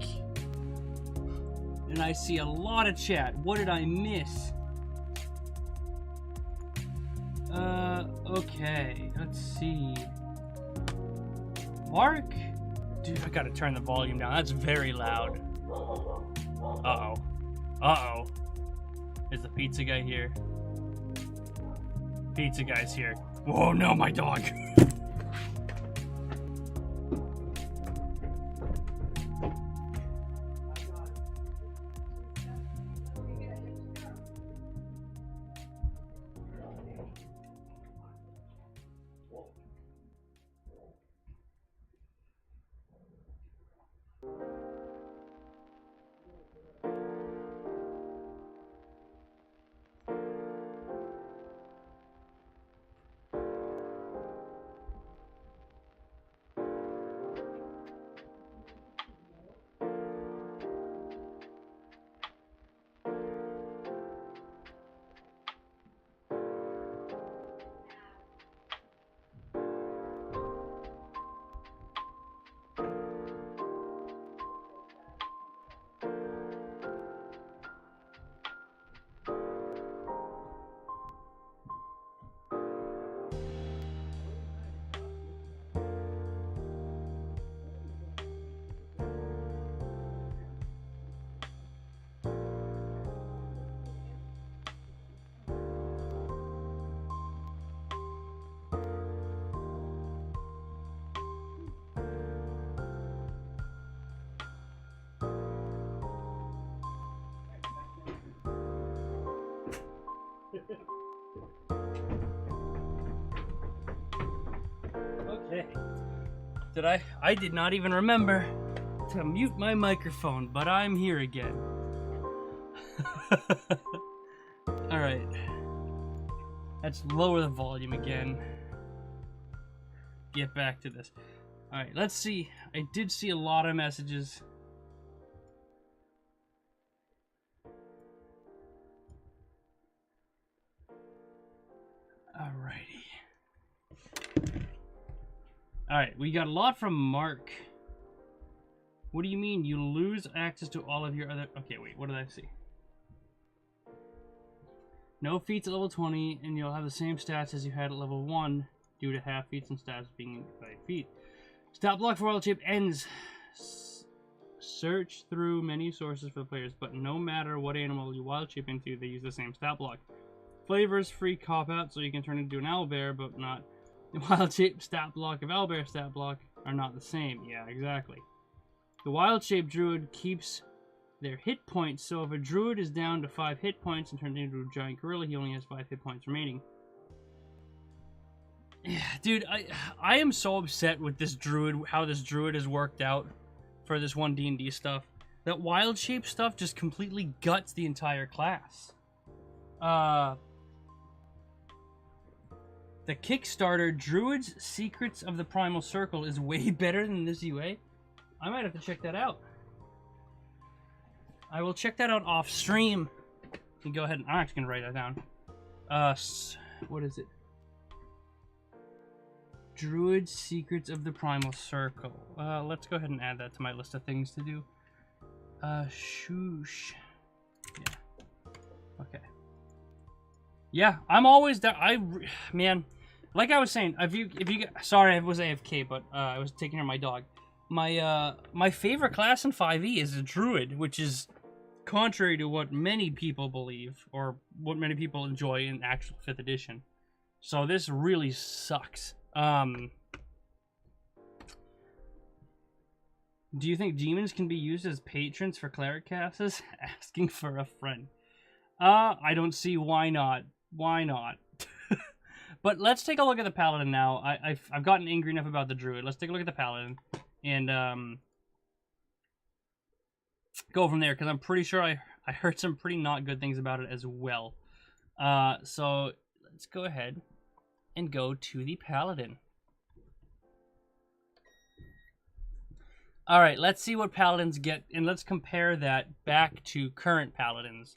And I see a lot of chat. What did I miss? Okay. Let's see. Mark? Dude, I gotta turn the volume down. That's very loud. Uh-oh. Uh-oh. Is the pizza guy here? Pizza guy's here. Whoa, no, my dog. Okay. I did not even remember to mute my microphone, but I'm here again. Alright. Let's lower the volume again. Get back to this. Alright, let's see. I did see a lot of messages. Alrighty. Alright, we got a lot from Mark. What do you mean? You lose access to all of your other... Okay, wait, what did I see? No feats at level 20, and you'll have the same stats as you had at level 1, due to half feats and stats being by feet. Stat block for wild shape ends. Search through many sources for the players, but no matter what animal you wild shape into, they use the same stat block. Flavors free cop out, so you can turn into an owlbear, but not... The wild shape stat block of owlbear stat block are not the same. Yeah, exactly. The wild shape druid keeps their hit points, so if a druid is down to 5 hit points and turned into a giant gorilla, he only has 5 hit points remaining. Yeah, dude, I am so upset with this druid, how this druid has worked out for this one D&D stuff. That wild shape stuff just completely guts the entire class. The Kickstarter, Druid's Secrets of the Primal Circle, is way better than this UA. I might have to check that out. I will check that out off stream. You go ahead and... I'm actually going to write that down. What is it? Druid's Secrets of the Primal Circle. Let's go ahead and add that to my list of things to do. Shoosh. Yeah. Okay. Yeah, I'm always there. Man... Like I was saying, if you sorry, I was AFK, but I was taking care of my dog. My favorite class in 5e is a druid, which is contrary to what many people believe or what many people enjoy in actual 5th edition. So this really sucks. Do you think demons can be used as patrons for cleric classes? Asking for a friend. I don't see why not. Why not? But let's take a look at the Paladin now. I've gotten angry enough about the Druid. Let's take a look at the Paladin and go from there, because I'm pretty sure I heard some pretty not good things about it as well. So let's go ahead and go to the Paladin. All right, let's see what Paladins get, and let's compare that back to current Paladins.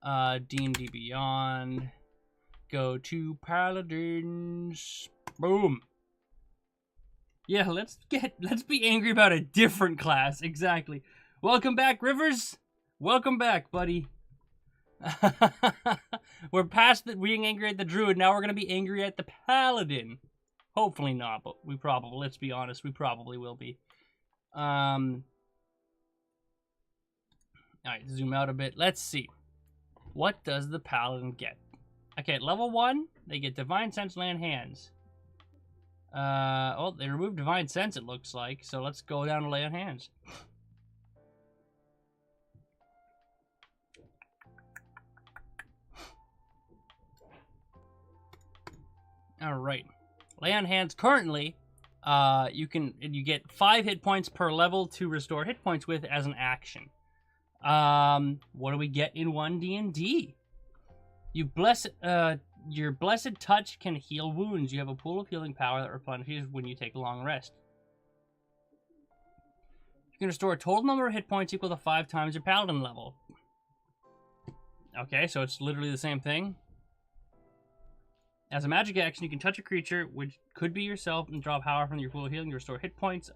D&D Beyond... Go to Paladins. Boom. Yeah, let's be angry about a different class. Exactly. Welcome back, Rivers. Welcome back, buddy. We're past being angry at the Druid. Now we're gonna be angry at the Paladin. Hopefully not, but let's be honest, we probably will be. Alright, zoom out a bit. Let's see. What does the Paladin get? Okay, level 1, they get Divine Sense, Land Hands. Oh, they removed Divine Sense, it looks like. So let's go down to Lay on Hands. Alright. Lay on Hands currently, you get 5 hit points per level to restore hit points with as an action. What do we get in 1D&D? Your Blessed Touch can heal wounds. You have a pool of healing power that replenishes when you take a long rest. You can restore a total number of hit points equal to 5 times your Paladin level. Okay, so it's literally the same thing. As a magic action, you can touch a creature, which could be yourself, and draw power from your pool of healing to restore hit points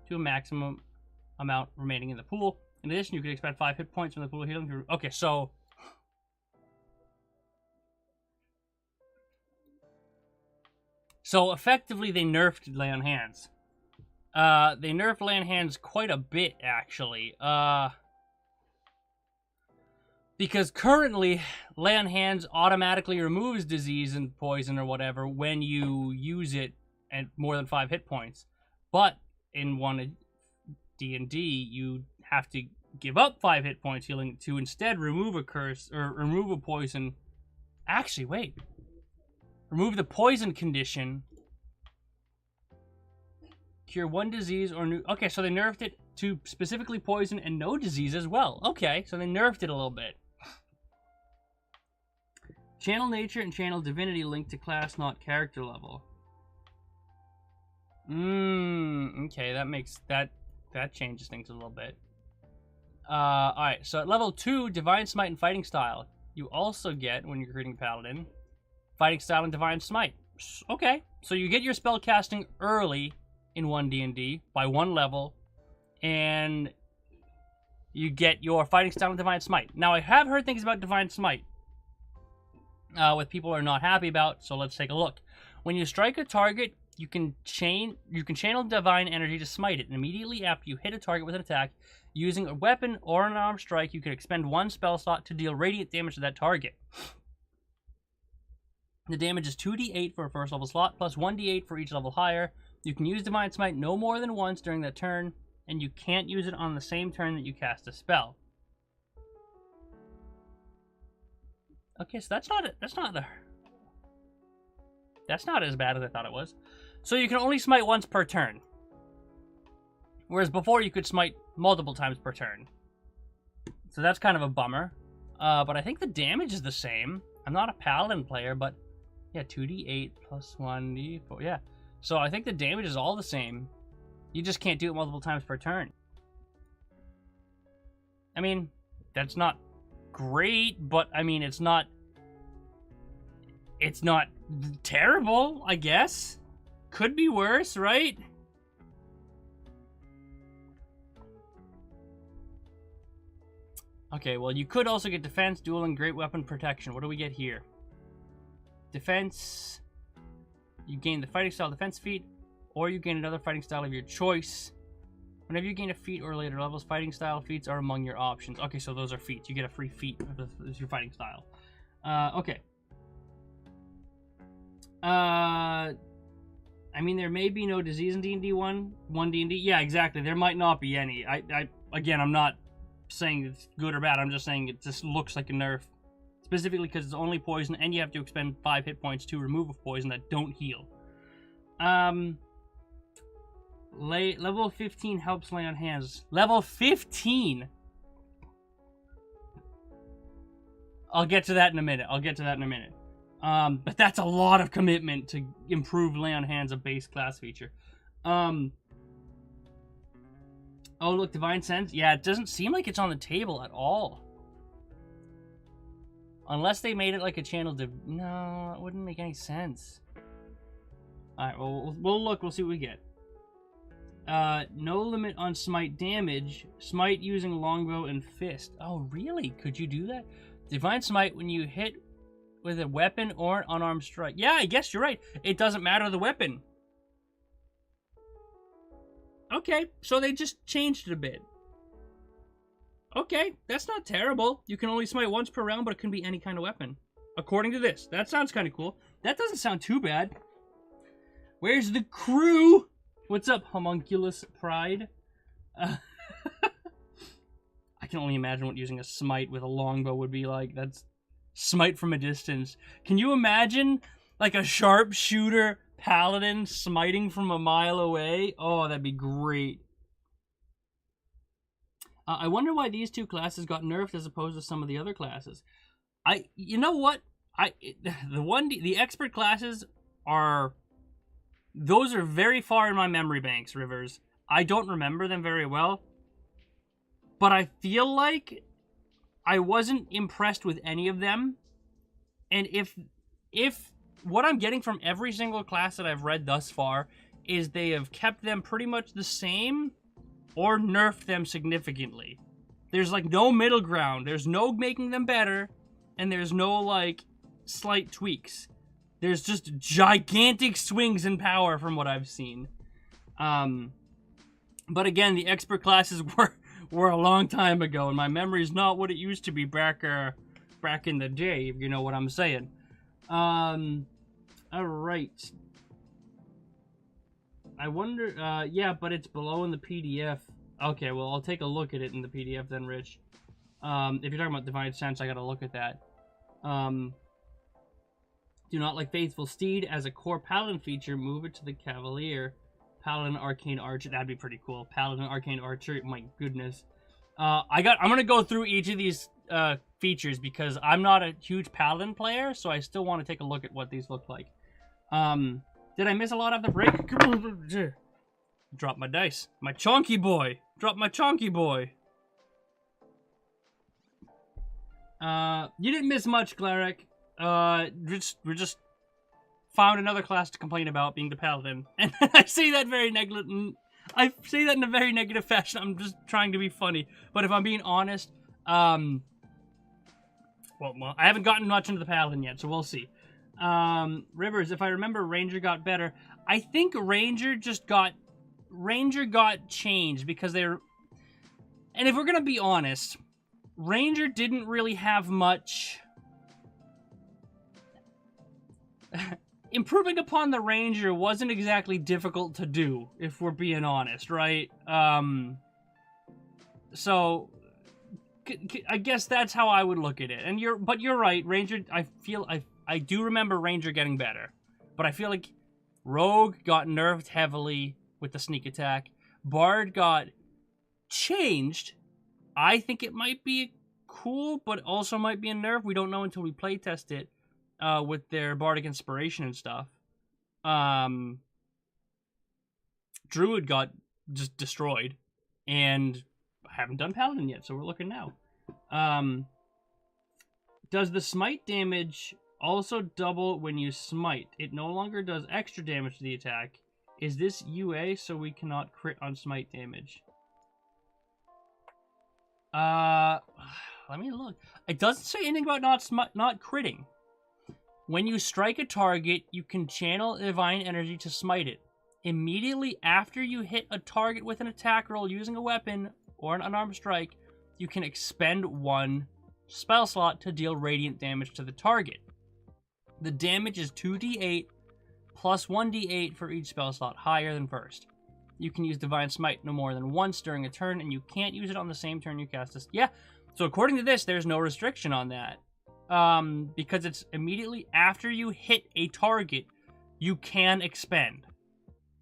to a maximum amount remaining in the pool. In addition, you can expend 5 hit points from the pool of healing. Okay, so... So, effectively, they nerfed Lay on Hands. They nerfed Lay on Hands quite a bit, actually. Because currently, Lay on Hands automatically removes disease and poison or whatever when you use it at more than 5 hit points. But in one D&D, you have to give up 5 hit points healing to instead remove a curse, or remove a poison. Actually, wait. Remove the poison condition. Cure 1 disease or new... Okay, so they nerfed it to specifically poison and no disease as well. Okay, so they nerfed it a little bit. Channel Nature and Channel Divinity linked to class, not character level. Okay, that makes... That changes things a little bit. Alright, so at level 2, Divine Smite and Fighting Style. You also get, when you're creating Paladin, Fighting Style and Divine Smite. Okay, so you get your spell casting early in 1D&D by 1 level, and you get your Fighting Style and Divine Smite. Now, I have heard things about Divine Smite with people who are not happy about, so let's take a look. When you strike a target, you can channel divine energy to smite it, and immediately after you hit a target with an attack, using a weapon or an unarmed strike, you can expend 1 spell slot to deal radiant damage to that target. The damage is 2d8 for a first level slot, plus 1d8 for each level higher. You can use Divine Smite no more than once during that turn, and you can't use it on the same turn that you cast a spell. Okay, so that's not as bad as I thought it was. So you can only smite once per turn. Whereas before you could smite multiple times per turn. So that's kind of a bummer. But I think the damage is the same. I'm not a Paladin player, but yeah, 2d8 plus 1d4. Yeah. So I think the damage is all the same. You just can't do it multiple times per turn. I mean, that's not great, but I mean, it's not terrible, I guess. Could be worse, right? Okay, well, you could also get defense, dueling, great weapon, protection. What do we get here? Defense. You gain the fighting style defense feat, or you gain another fighting style of your choice. Whenever you gain a feat or later levels, fighting style feats are among your options. Okay, so those are feats. You get a free feat as your fighting style. Okay. I mean, there may be no disease in D&D 1D&D. Yeah, exactly. There might not be any. Again, I'm not saying it's good or bad. I'm just saying it just looks like a nerf. Specifically because it's only poison, and you have to expend 5 hit points to remove a poison that don't heal. Level 15 helps Lay on Hands. Level 15? I'll get to that in a minute. But that's a lot of commitment to improve Lay on Hands, a base class feature. Oh, look, Divine Sense. Yeah, it doesn't seem like it's on the table at all. Unless they made it like a channel no, it wouldn't make any sense. Alright, well, we'll look. We'll see what we get. No limit on smite damage. Smite using longbow and fist. Oh, really? Could you do that? Divine smite when you hit with a weapon or an unarmed strike. Yeah, I guess you're right. It doesn't matter the weapon. Okay, so they just changed it a bit. Okay, that's not terrible. You can only smite once per round, but it can be any kind of weapon. According to this. That sounds kind of cool. That doesn't sound too bad. Where's the crew? What's up, homunculus pride? I can only imagine what using a smite with a longbow would be like. That's smite from a distance. Can you imagine, like, a sharpshooter paladin smiting from a mile away? Oh, that'd be great. I wonder why these two classes got nerfed as opposed to some of the other classes. You know what? The expert classes are... Those are very far in my memory banks, Rivers. I don't remember them very well. But I feel like I wasn't impressed with any of them. And if what I'm getting from every single class that I've read thus far is they have kept them pretty much the same or nerfed them significantly. There's like no middle ground. There's no making them better, and there's no like slight tweaks. There's just gigantic swings in power from what I've seen. But again, the expert classes were a long time ago, and my memory is not what it used to be back in the day, if you know what I'm saying. Alright. I wonder, yeah, but it's below in the PDF. Okay, well, I'll take a look at it in the PDF then, Rich. If you're talking about Divine Sense, I gotta look at that. Do not like Faithful Steed as a core Paladin feature. Move it to the Cavalier. Paladin Arcane Archer. That'd be pretty cool. Paladin Arcane Archer. My goodness. I'm gonna go through each of these features because I'm not a huge Paladin player, so I still want to take a look at what these look like. Did I miss a lot of the break? Drop my dice. My chonky boy. Drop my chonky boy. You didn't miss much, Cleric. We just found another class to complain about, being the Paladin. And I say that very I say that in a very negative fashion. I'm just trying to be funny. But if I'm being honest, well, I haven't gotten much into the Paladin yet, so we'll see. Rivers, if I remember, Ranger got better. I think Ranger got changed because they're... And if we're gonna be honest, Ranger didn't really have much... Improving upon the Ranger wasn't exactly difficult to do, if we're being honest, right? So I guess that's how I would look at it. And you're right, Ranger. I do remember Ranger getting better, but I feel like Rogue got nerfed heavily with the sneak attack. Bard got changed. I think it might be cool, but also might be a nerf. We don't know until we playtest it. With their Bardic Inspiration and stuff. Druid got just destroyed. And I haven't done Paladin yet, so we're looking now. Does the smite damage also double when you smite? It no longer does extra damage to the attack. Is this UA so we cannot crit on smite damage? Let me look. It doesn't say anything about not critting. When you strike a target, you can channel divine energy to smite it. Immediately after you hit a target with an attack roll using a weapon or an unarmed strike, you can expend one spell slot to deal radiant damage to the target. The damage is 2d8 plus 1d8 for each spell slot, higher than first. You can use Divine Smite no more than once during a turn, and you can't use it on the same turn you cast this. Yeah, so according to this, there's no restriction on that. Because it's immediately after you hit a target, you can expend.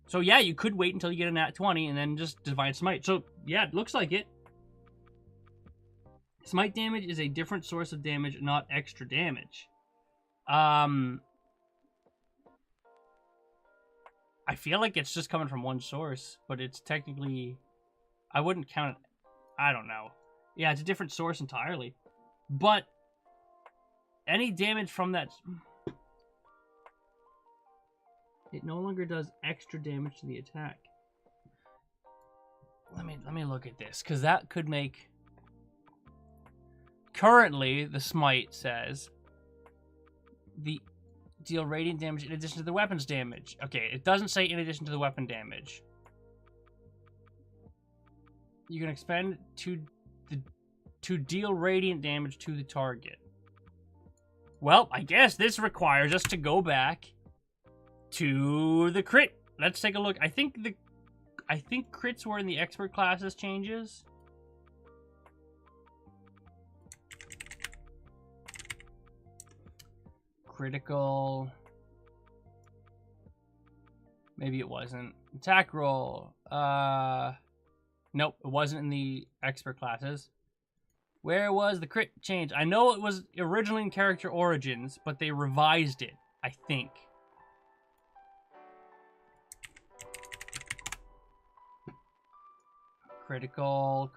So yeah, you could wait until you get a nat 20 and then just Divine Smite. So yeah, it looks like it. Smite damage is a different source of damage, not extra damage. I feel like it's just coming from one source, but it's technically... I wouldn't count it. I don't know. Yeah, it's a different source entirely. But any damage from that... It no longer does extra damage to the attack. let me look at this, because that could make... Currently, the smite says the deal radiant damage in addition to the weapon's damage. Okay, it doesn't say in addition to the weapon damage. You can expend to deal radiant damage to the target. Well, I guess this requires us to go back to the crit. Let's take a look. I think crits were in the expert classes changes. Critical. Maybe it wasn't. Attack roll. Nope, it wasn't in the expert classes. Where was the crit change? I know it was originally in character origins, but they revised it, I think. Critical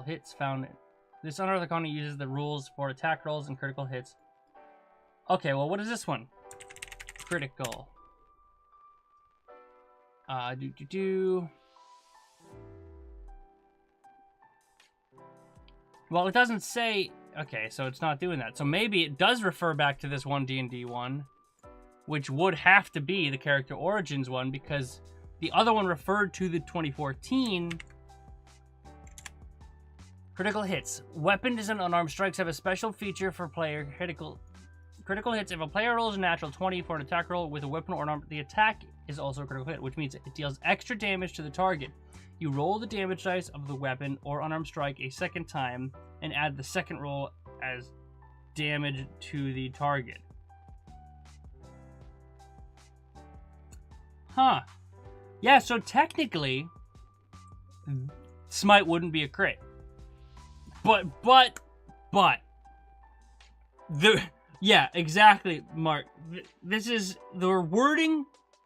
hits found. This Unearthed Arcana uses the rules for attack rolls and critical hits. Okay, well, what is this one? Critical. Well, it doesn't say... Okay, so it's not doing that. So maybe it does refer back to this one D&D one, which would have to be the character origins one, because the other one referred to the 2014... Critical hits. Weapons and unarmed strikes have a special feature for player critical hits. If a player rolls a natural 20 for an attack roll with a weapon or unarmed, the attack is also a critical hit, which means it deals extra damage to the target. You roll the damage dice of the weapon or unarmed strike a second time and add the second roll as damage to the target. Huh. Yeah, so technically, Smite wouldn't be a crit. But. Yeah, exactly, Mark. This is, the wording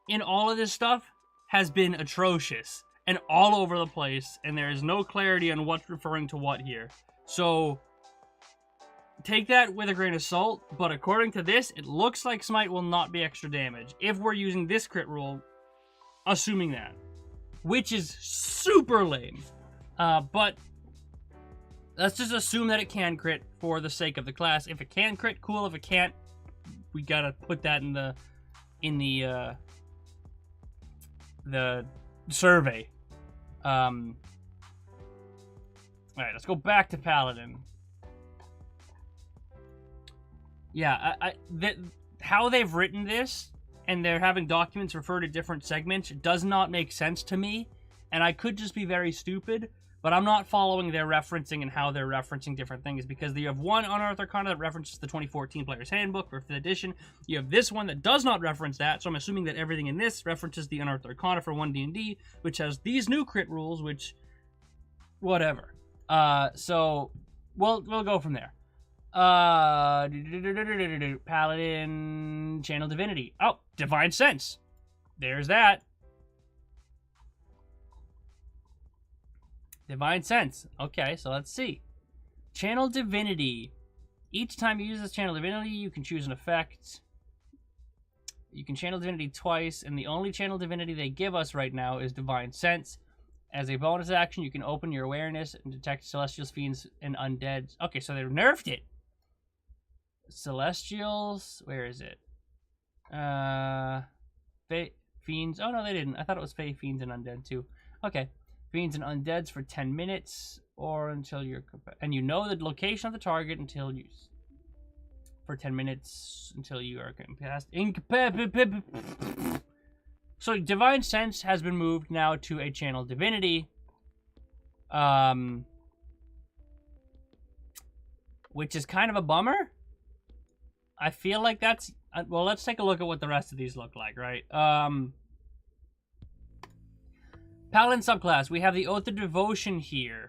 in all of this stuff has been atrocious and all over the place, and there is no clarity on what's referring to what here. So, take that with a grain of salt, but according to this, it looks like Smite will not be extra damage if we're using this crit rule, assuming that. Which is super lame. But let's just assume that it can crit for the sake of the class. If it can crit, cool. If it can't, we gotta put that in the survey. Alright, let's go back to Paladin. Yeah, how they've written this, and they're having documents refer to different segments, does not make sense to me, and I could just be very stupid, but I'm not following their referencing and how they're referencing different things, because you have one Unearthed Arcana that references the 2014 Player's Handbook for 5th edition. You have this one that does not reference that, so I'm assuming that everything in this references the Unearthed Arcana for 1D&D, which has these new crit rules, which... whatever. So, we'll go from there. Paladin... Channel Divinity. Oh, Divine Sense. There's that. Divine Sense. Okay, so let's see. Channel Divinity. Each time you use this Channel Divinity, you can choose an effect. You can Channel Divinity twice, and the only Channel Divinity they give us right now is Divine Sense. As a bonus action, you can open your awareness and detect Celestials, Fiends, and Undead. Okay, so they nerfed it. Celestials. Where is it? Fiends. Oh, no, they didn't. I thought it was Fae, Fiends, and Undead, too. Okay. Fiends and Undeads for 10 minutes, or until you're... And you know the location of the target until you... For 10 minutes, until you are incapacitated. So, Divine Sense has been moved now to a Channel Divinity. Which is kind of a bummer. I feel like that's... Well, let's take a look at what the rest of these look like, right? Paladin subclass. We have the Oath of Devotion here.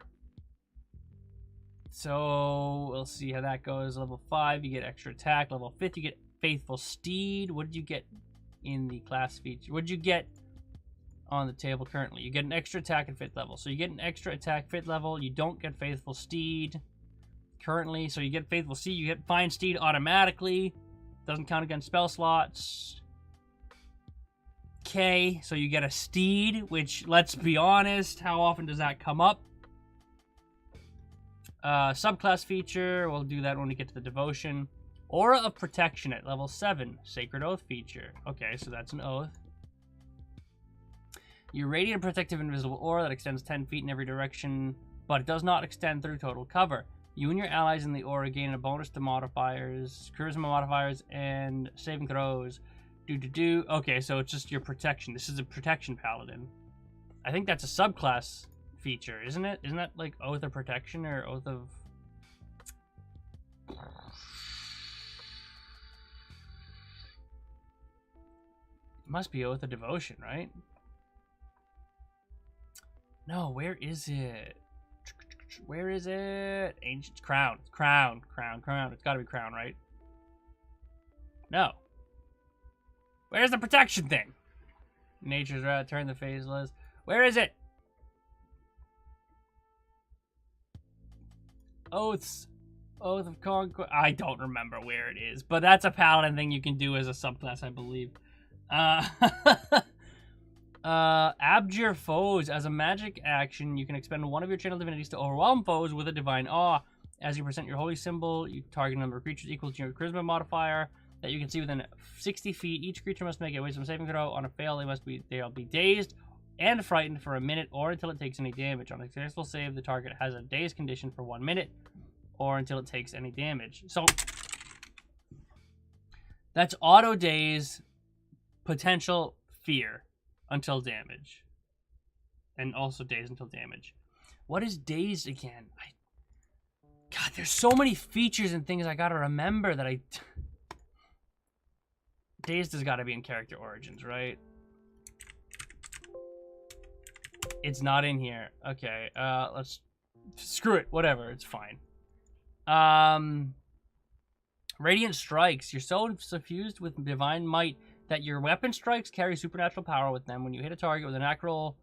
So, we'll see how that goes. Level 5, you get extra attack. Level 5, you get Faithful Steed. What did you get in the class feature? What did you get on the table currently? You get an extra attack at 5th level. So you get an extra attack 5th level. You don't get Faithful Steed currently. So you get Faithful Steed. You get Fine Steed automatically. Doesn't count against spell slots. Okay, so you get a steed, which, let's be honest, how often does that come up? Subclass feature, we'll do that when we get to the devotion. Aura of Protection at level 7, Sacred Oath feature. Okay, so that's an oath. Your radiant protective invisible aura that extends 10 feet in every direction, but it does not extend through total cover. You and your allies in the aura gain a bonus to modifiers, charisma modifiers, and saving throws. Okay, so it's just your protection. This is a protection paladin. I think that's a subclass feature, isn't it? Isn't that like Oath of Protection or Oath of... It must be Oath of Devotion, right? No, where is it? Where is it? Ancient Crown. Crown. It's gotta be Crown, right? No. Where's the protection thing? Nature's Wrath, turn the phaseless. Where is it? Oaths. Oath of Conquest. I don't remember where it is, but that's a paladin thing you can do as a subclass, I believe. Abjure Foes. As a magic action, you can expend one of your channel divinities to overwhelm foes with a divine awe. As you present your holy symbol, you target a number of creatures equal to your charisma modifier that you can see within 60 feet. Each creature must make a wisdom saving throw. On a fail, they'll be dazed and frightened for a minute or until it takes any damage. On a successful save, the target has a dazed condition for 1 minute or until it takes any damage. So that's auto daze, potential fear until damage, and also daze until damage. What is dazed again? God, there's so many features and things I gotta remember that Dazed has got to be in character origins, right? It's not in here. Okay, let's... Screw it, whatever, it's fine. Radiant Strikes. You're so suffused with divine might that your weapon strikes carry supernatural power with them. When you hit a target with an attack roll,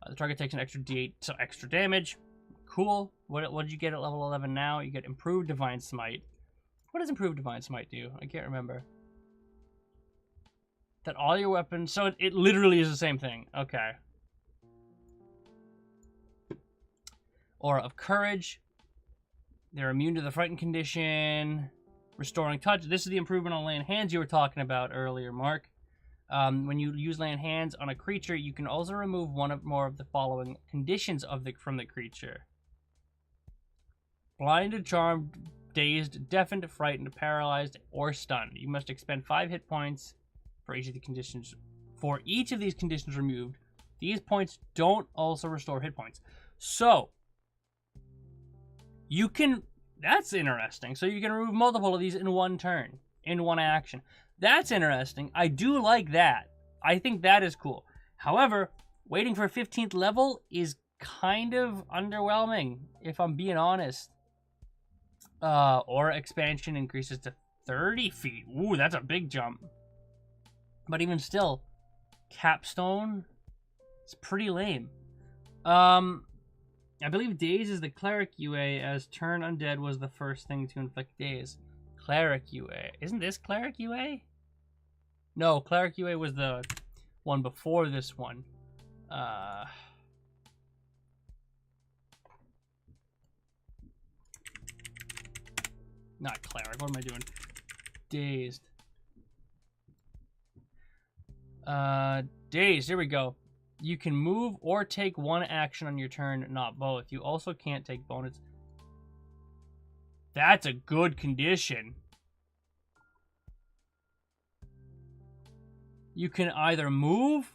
the target takes an extra d8, so extra damage. Cool. What did you get at level 11 now? You get Improved Divine Smite. What does Improved Divine Smite do? I can't remember. That all your weapons... So it literally is the same thing. Okay. Aura of Courage. They're immune to the frightened condition. Restoring Touch. This is the improvement on laying hands you were talking about earlier, Mark. When you use laying hands on a creature, you can also remove one or more of the following conditions from the creature. Blinded, charmed, dazed, deafened, frightened, paralyzed, or stunned. You must expend 5 hit points for each of the conditions. For each of these conditions removed, these points don't also restore hit points. So, you can... That's interesting. So you can remove multiple of these in one turn, in one action. That's interesting. I do like that. I think that is cool. However, waiting for 15th level is kind of underwhelming, if I'm being honest. Aura expansion increases to 30 feet. Ooh, that's a big jump. But even still, Capstone, it's pretty lame. I believe Daze is the Cleric UA, as Turn Undead was the first thing to inflict Daze. Cleric UA. Isn't this Cleric UA? No, Cleric UA was the one before this one. Not Cleric. What am I doing? Dazed. Dazed. Here we go. You can move or take one action on your turn, not both. You also can't take bonus. That's a good condition. You can either move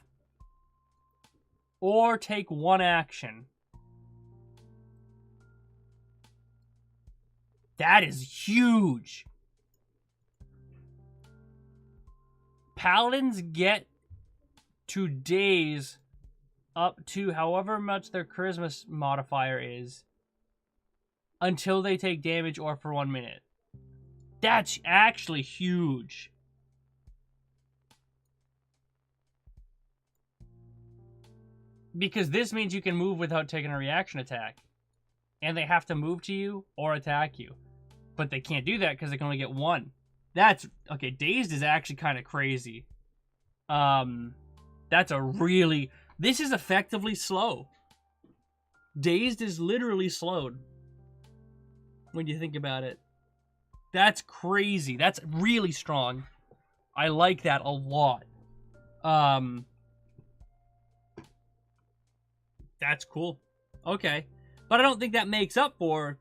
or take one action. That is huge. Paladins get to daze up to however much their charisma modifier is until they take damage or for 1 minute. That's actually huge. Because this means you can move without taking a reaction attack. And they have to move to you or attack you. But they can't do that because they can only get one. That's... Okay, Dazed is actually kind of crazy. That's a really... This is effectively slow. Dazed is literally slowed. When you think about it. That's crazy. That's really strong. I like that a lot. That's cool. Okay. But I don't think that makes up for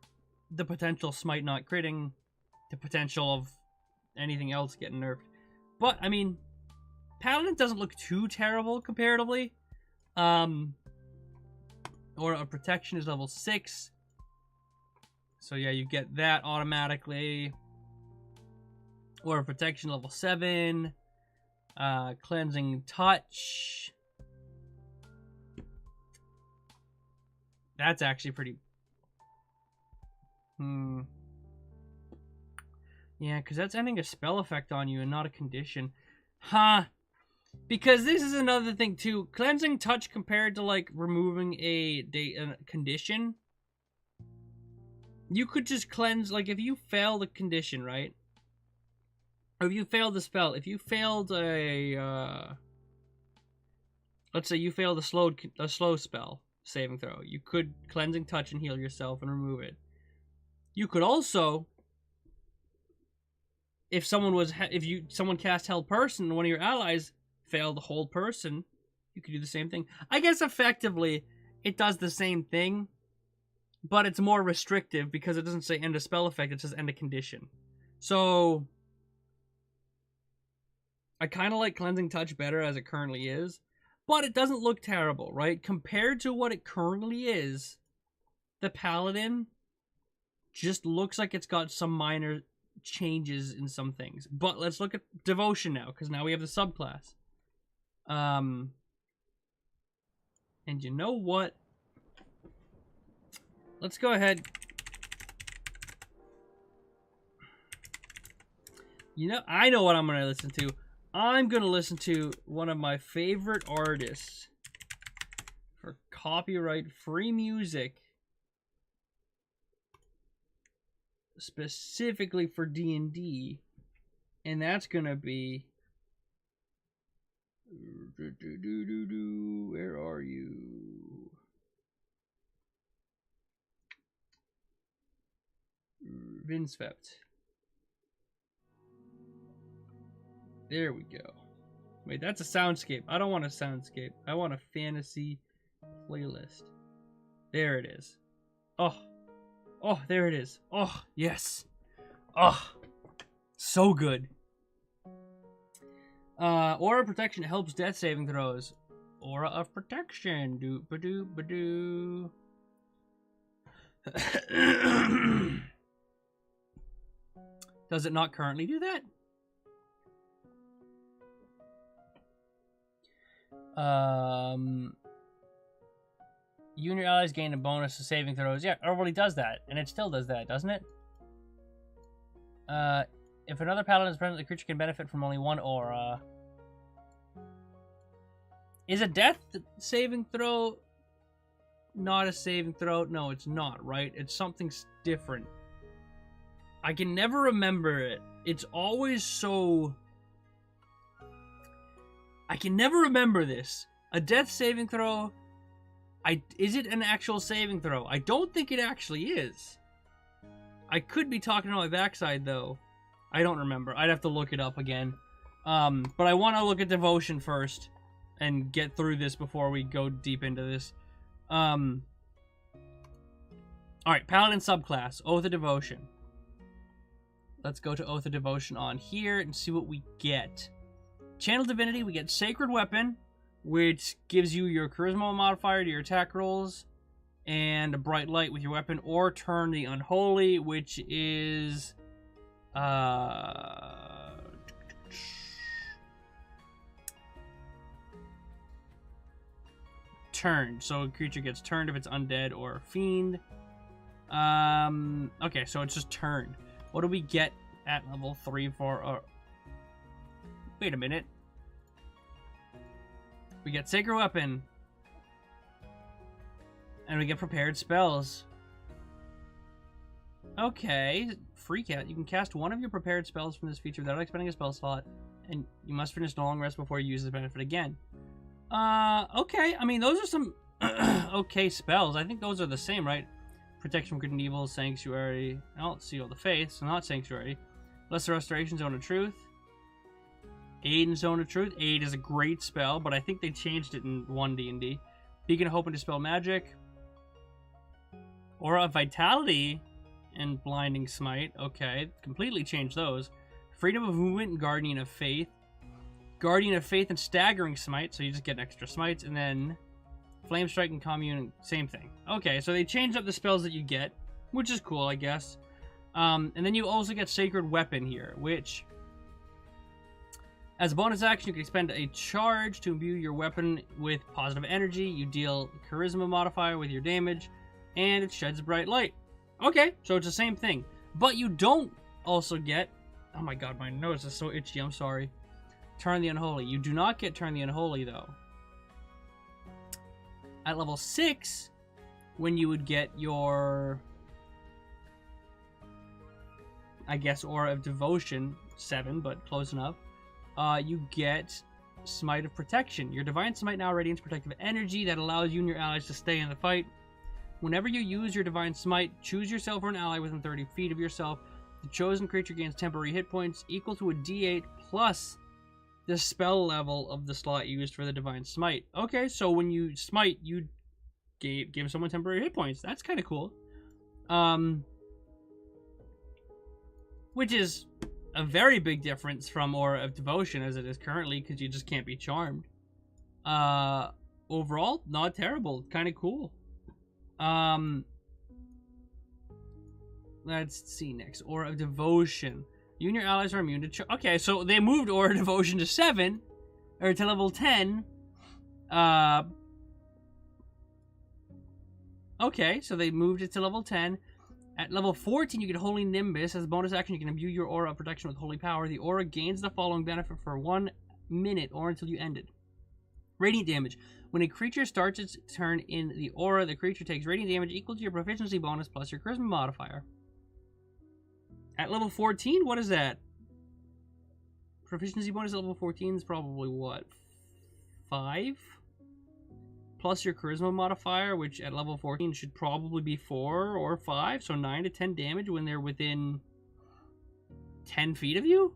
the potential Smite not critting, the potential of anything else getting nerfed. But, I mean, Paladin doesn't look too terrible comparatively. Or a protection is level 6. So yeah, you get that automatically. Or a protection level 7. Cleansing touch. That's actually pretty... Yeah, because that's ending a spell effect on you and not a condition. Huh. Because this is another thing too. Cleansing touch compared to like removing a condition. You could just cleanse, like if you fail the condition, right? Or if you failed the spell, if you failed a, let's say you failed a slow spell saving throw, you could cleansing touch and heal yourself and remove it. You could also, if someone cast Held Person and one of your allies failed the Hold Person, you could do the same thing. I guess effectively it does the same thing, but it's more restrictive because it doesn't say end a spell effect, it says end a condition. So I kind of like Cleansing Touch better as it currently is, but it doesn't look terrible, right? Compared to what it currently is, the Paladin just looks like it's got some minor changes in some things. But let's look at Devotion now, because now we have the subclass. And you know what? Let's go ahead. You know, I know what I'm going to listen to. I'm going to listen to one of my favorite artists for copyright-free music, specifically for D&D, and that's going to be... Where are you? Vindsvept. There we go. Wait, that's a soundscape. I don't want a soundscape. I want a fantasy playlist. There it is. Oh. Oh, there it is. Oh, yes. Oh. So good. Aura Protection helps death saving throws. Aura of Protection. Doop-a-doop-a-doo. Does it not currently do that? You and your allies gain a bonus to saving throws. Yeah, it already does that, and it still does that, doesn't it? If another paladin is present, the creature can benefit from only one aura. Is a death saving throw not a saving throw? No, it's not, right? It's something different. I can never remember it. It's always so... I can never remember this. A death saving throw... Is it an actual saving throw? I don't think it actually is. I could be talking on my backside, though. I don't remember. I'd have to look it up again. But I want to look at Devotion first and get through this before we go deep into this. Alright, Paladin subclass. Oath of Devotion. Let's go to Oath of Devotion on here and see what we get. Channel Divinity, we get Sacred Weapon, which gives you your Charisma modifier to your attack rolls, and a Bright Light with your weapon, or Turn the Unholy, which is... turned. So a creature gets turned if it's undead or a fiend. Okay, so it's just turned. What do we get at level 3 for... wait a minute. We get Sacred Weapon. And we get Prepared Spells. Okay. Free cast. You can cast one of your prepared spells from this feature without expending a spell slot. And you must finish no long rest before you use this benefit again. Okay. I mean, those are some okay spells. I think those are the same, right? Protection from good and evil, Sanctuary. Oh, Seal of the Faith, so not Sanctuary. Lesser Restoration, Zone of Truth. Aid and Zone of Truth. Aid is a great spell, but I think they changed it in 1 D&D. Beacon of Hope and Dispel Magic. Aura of Vitality and Blinding Smite. Okay, completely changed those. Freedom of Movement and Guardian of Faith. Guardian of Faith and Staggering Smite, so you just get extra smites. And then Flame Strike and Commune, same thing. Okay, so they changed up the spells that you get, which is cool, I guess. And then you also get Sacred Weapon here, which, as a bonus action, you can expend a charge to imbue your weapon with positive energy. You deal Charisma modifier with your damage, and it sheds bright light. Okay, so it's the same thing. But you don't also get... Oh my god, my nose is so itchy, I'm sorry. Turn the Unholy. You do not get Turn the Unholy, though. At level 6, when you would get your... I guess Aura of Devotion, 7, but close enough. You get Smite of Protection. Your Divine Smite now radiates protective energy that allows you and your allies to stay in the fight. Whenever you use your Divine Smite, choose yourself or an ally within 30 feet of yourself. The chosen creature gains temporary hit points equal to a D8 plus the spell level of the slot used for the Divine Smite. Okay, so when you smite, you give someone temporary hit points. That's kind of cool. Which is a very big difference from Aura of Devotion as it is currently, because you just can't be charmed. Overall, not terrible. Kind of cool. Let's see next. Aura of Devotion. You and your allies are immune to... Okay, so they moved Aura of Devotion to 7. Or to level 10. Okay, so they moved it to level 10. At level 14, you get Holy Nimbus. As a bonus action, you can imbue your Aura of Protection with Holy Power. The Aura gains the following benefit for 1 minute or until you end it. Radiant damage. When a creature starts its turn in the Aura, the creature takes radiant damage equal to your proficiency bonus plus your charisma modifier. At level 14, what is that? Proficiency bonus at level 14 is probably what? 5? Plus your charisma modifier, which at level 14 should probably be 4 or 5. So 9 to 10 damage when they're within 10 feet of you?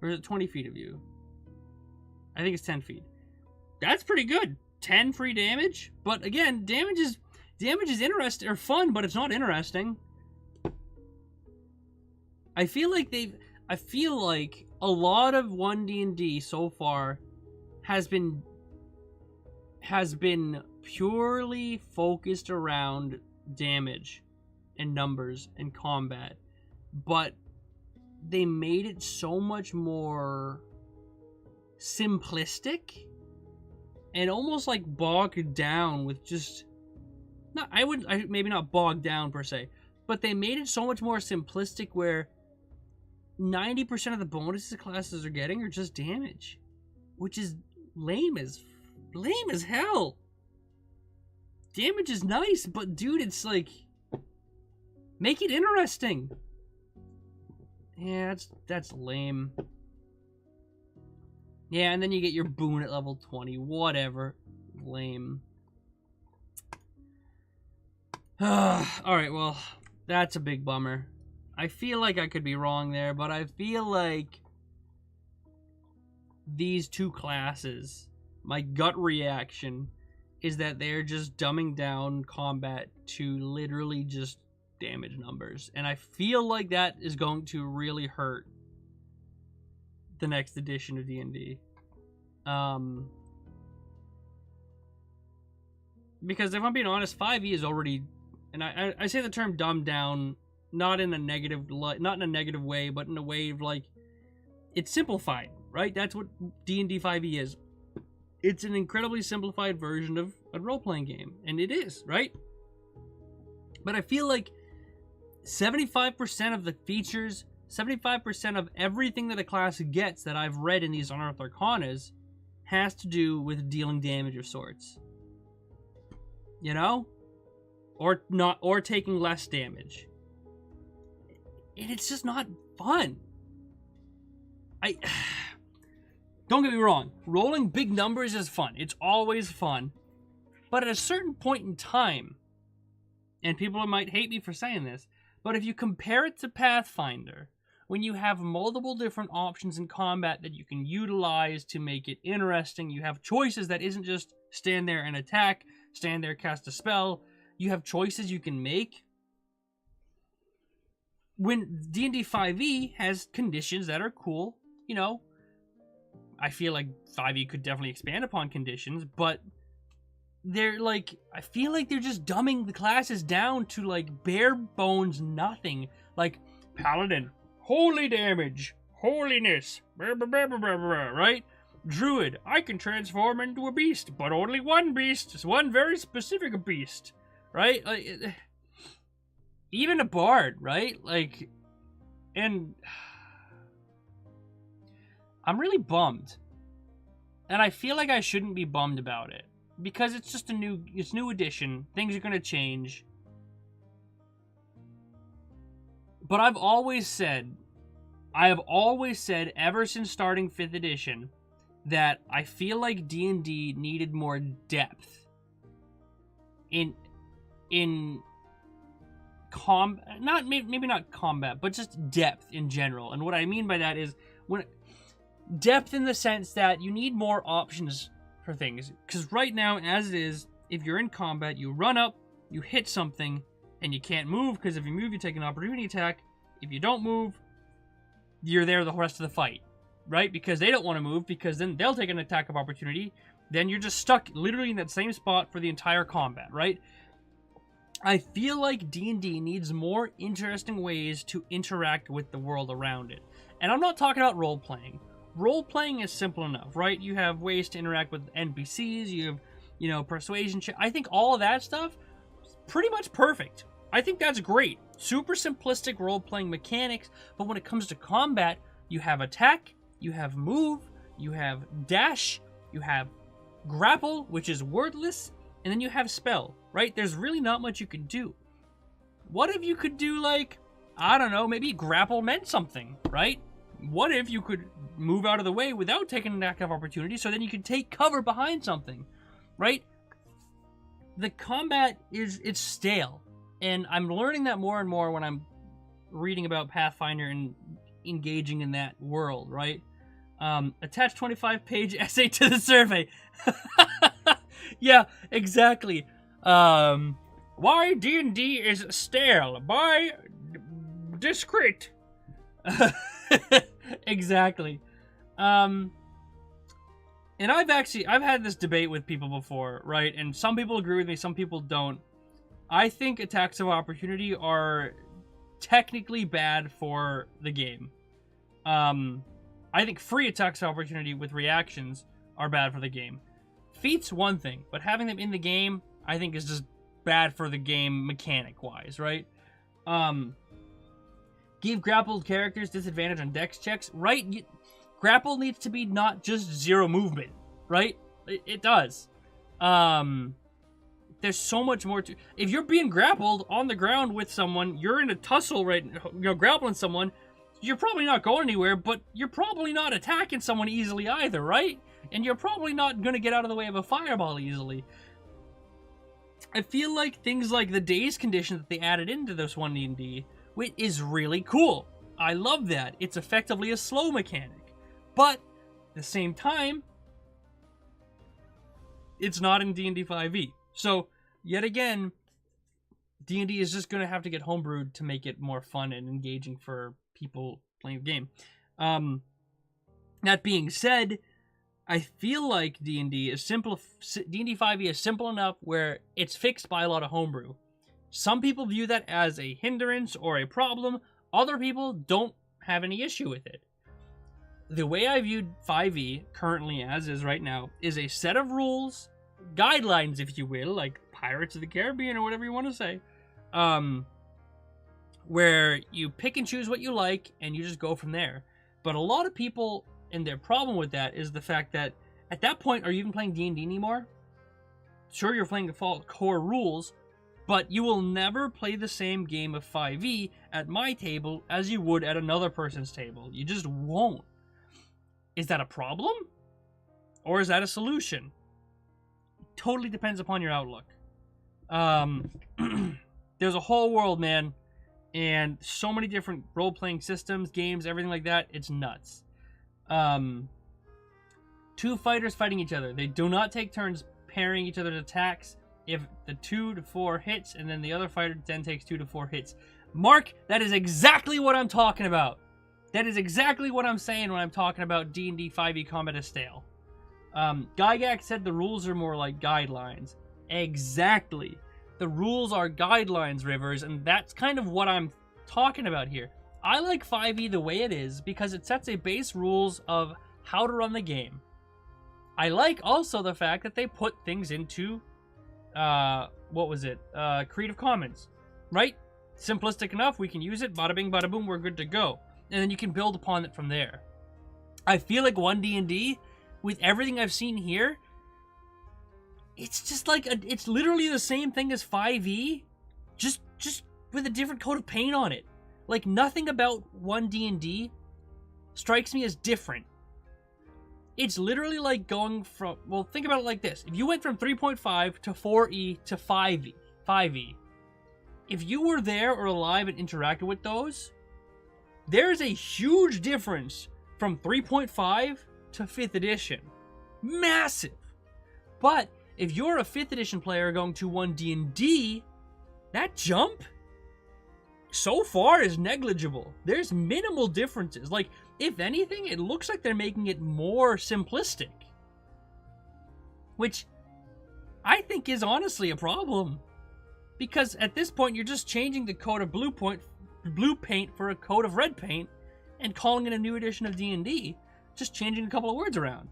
Or is it 20 feet of you? I think it's 10 feet. That's pretty good. 10 free damage. But again, damage is interesting or fun, but it's not interesting. I feel like a lot of 1D&D so far has been purely focused around damage and numbers and combat, but they made it so much more simplistic and almost like bogged down with just maybe not bogged down per se, but they made it so much more simplistic where 90% of the bonuses the classes are getting are just damage, which is lame as hell. Damage is nice, but dude, it's like, make it interesting. Yeah, that's lame. Yeah, and then you get your boon at level 20. Whatever. Lame. Alright, well, that's a big bummer. I feel like I could be wrong there, but I feel like these two classes, my gut reaction is that they're just dumbing down combat to literally just damage numbers. And I feel like that is going to really hurt the next edition of D&D. Because if I'm being honest, 5e is already, and I say the term dumbed down not in a negative way, but in a way of like, it's simplified, right? That's what D&D 5e is. It's an incredibly simplified version of a role-playing game, and it is, right? But I feel like 75% of the features, 75% of everything that a class gets that I've read in these Unearthed Arcanas has to do with dealing damage of sorts. You know? Or taking less damage. And it's just not fun. don't get me wrong, rolling big numbers is fun. It's always fun. But at a certain point in time, and people might hate me for saying this, but if you compare it to Pathfinder, when you have multiple different options in combat that you can utilize to make it interesting, you have choices that isn't just stand there and attack, stand there, cast a spell. You have choices you can make. When D&D 5e has conditions that are cool, you know, I feel like 5e could definitely expand upon conditions, but they're like, I feel like they're just dumbing the classes down to like bare bones nothing. Like, Paladin, holy damage, holiness, blah, blah, blah, blah, blah, blah, right? Druid, I can transform into a beast, but only one beast. It's one very specific beast, right? Like, even a bard, right? Like, and I'm really bummed. And I feel like I shouldn't be bummed about it. Because it's just it's new edition. Things are going to change. But I have always said ever since starting 5th edition, that I feel like D&D needed more depth in maybe not combat, but just depth in general. And what I mean by that is depth in the sense that you need more options for things. Because right now, as it is, if you're in combat, you run up, you hit something, and you can't move, because if you move, you take an opportunity attack. If you don't move, you're there the rest of the fight, right? Because they don't want to move, because then they'll take an attack of opportunity. Then you're just stuck literally in that same spot for the entire combat, right? I feel like D&D needs more interesting ways to interact with the world around it. And I'm not talking about role-playing. Role-playing is simple enough, right? You have ways to interact with NPCs, you have, you know, persuasion. I think all of that stuff is pretty much perfect. I think that's great. Super simplistic role-playing mechanics, but when it comes to combat, you have attack, you have move, you have dash, you have grapple, which is wordless, and then you have spell, right? There's really not much you can do. What if you could do, like, I don't know, maybe grapple meant something, right? What if you could move out of the way without taking an attack of opportunity, so then you could take cover behind something, right? The combat it's stale, and I'm learning that more and more when I'm reading about Pathfinder and engaging in that world, right? Attach 25-page essay to the survey. Yeah, exactly. Why D&D is stale by discreet. Exactly. And I've had this debate with people before, right? And some people agree with me, some people don't. I think attacks of opportunity are technically bad for the game. I think free attacks of opportunity with reactions are bad for the game. Feats, one thing, but having them in the game, I think is just bad for the game mechanic-wise, right? Give grappled characters disadvantage on dex checks, right? Grapple needs to be not just zero movement, right? It does. There's so much more to... If you're being grappled on the ground with someone, you're in a tussle, right? You're grappling someone, you're probably not going anywhere, but you're probably not attacking someone easily either, right? And you're probably not going to get out of the way of a fireball easily. I feel like things like the daze condition that they added into this 1D&D, which is really cool. I love that. It's effectively a slow mechanic. But, at the same time, it's not in D&D 5e. So, yet again, D&D is just going to have to get homebrewed to make it more fun and engaging for people playing the game. That being said, I feel like D&D 5e is simple enough where it's fixed by a lot of homebrew. Some people view that as a hindrance or a problem. Other people don't have any issue with it. The way I viewed 5e, currently as is right now, is a set of rules, guidelines if you will, like Pirates of the Caribbean or whatever you want to say, where you pick and choose what you like and you just go from there. But a lot of people, and their problem with that is the fact that at that point, are you even playing D&D anymore? Sure, you're playing the core rules, but you will never play the same game of 5e at my table as you would at another person's table. You just won't. Is that a problem? Or is that a solution? Totally depends upon your outlook. There's a whole world, man, and so many different role-playing systems, games, everything like that. It's nuts. Two fighters fighting each other. They do not take turns parrying each other's attacks. If the 2 to 4 hits, and then the other fighter then takes 2 to 4 hits. Mark, that is exactly what I'm talking about. That is exactly what I'm saying when I'm talking about D&D 5e combat is stale. Gygax said the rules are more like guidelines. Exactly. The rules are guidelines, Rivers, and that's kind of what I'm talking about here. I like 5e the way it is because it sets a base rules of how to run the game. I like also the fact that they put things into, Creative Commons, right? Simplistic enough, we can use it, bada bing, bada boom, we're good to go. And then you can build upon it from there. I feel like 1D&D, with everything I've seen here, it's just like, it's literally the same thing as 5e, just with a different coat of paint on it. Like, nothing about 1D&D strikes me as different. It's literally like going from, well, think about it like this. If you went from 3.5 to 4e to 5e, if you were there or alive and interacted with those, there's a huge difference from 3.5 to 5th edition. Massive. But if you're a 5th edition player going to 1D&D, that jump so far is negligible. There's minimal differences. Like, if anything, it looks like they're making it more simplistic. Which I think is honestly a problem. Because at this point, you're just changing the coat of blue paint for a coat of red paint and calling it a new edition of D&D. Just changing a couple of words around.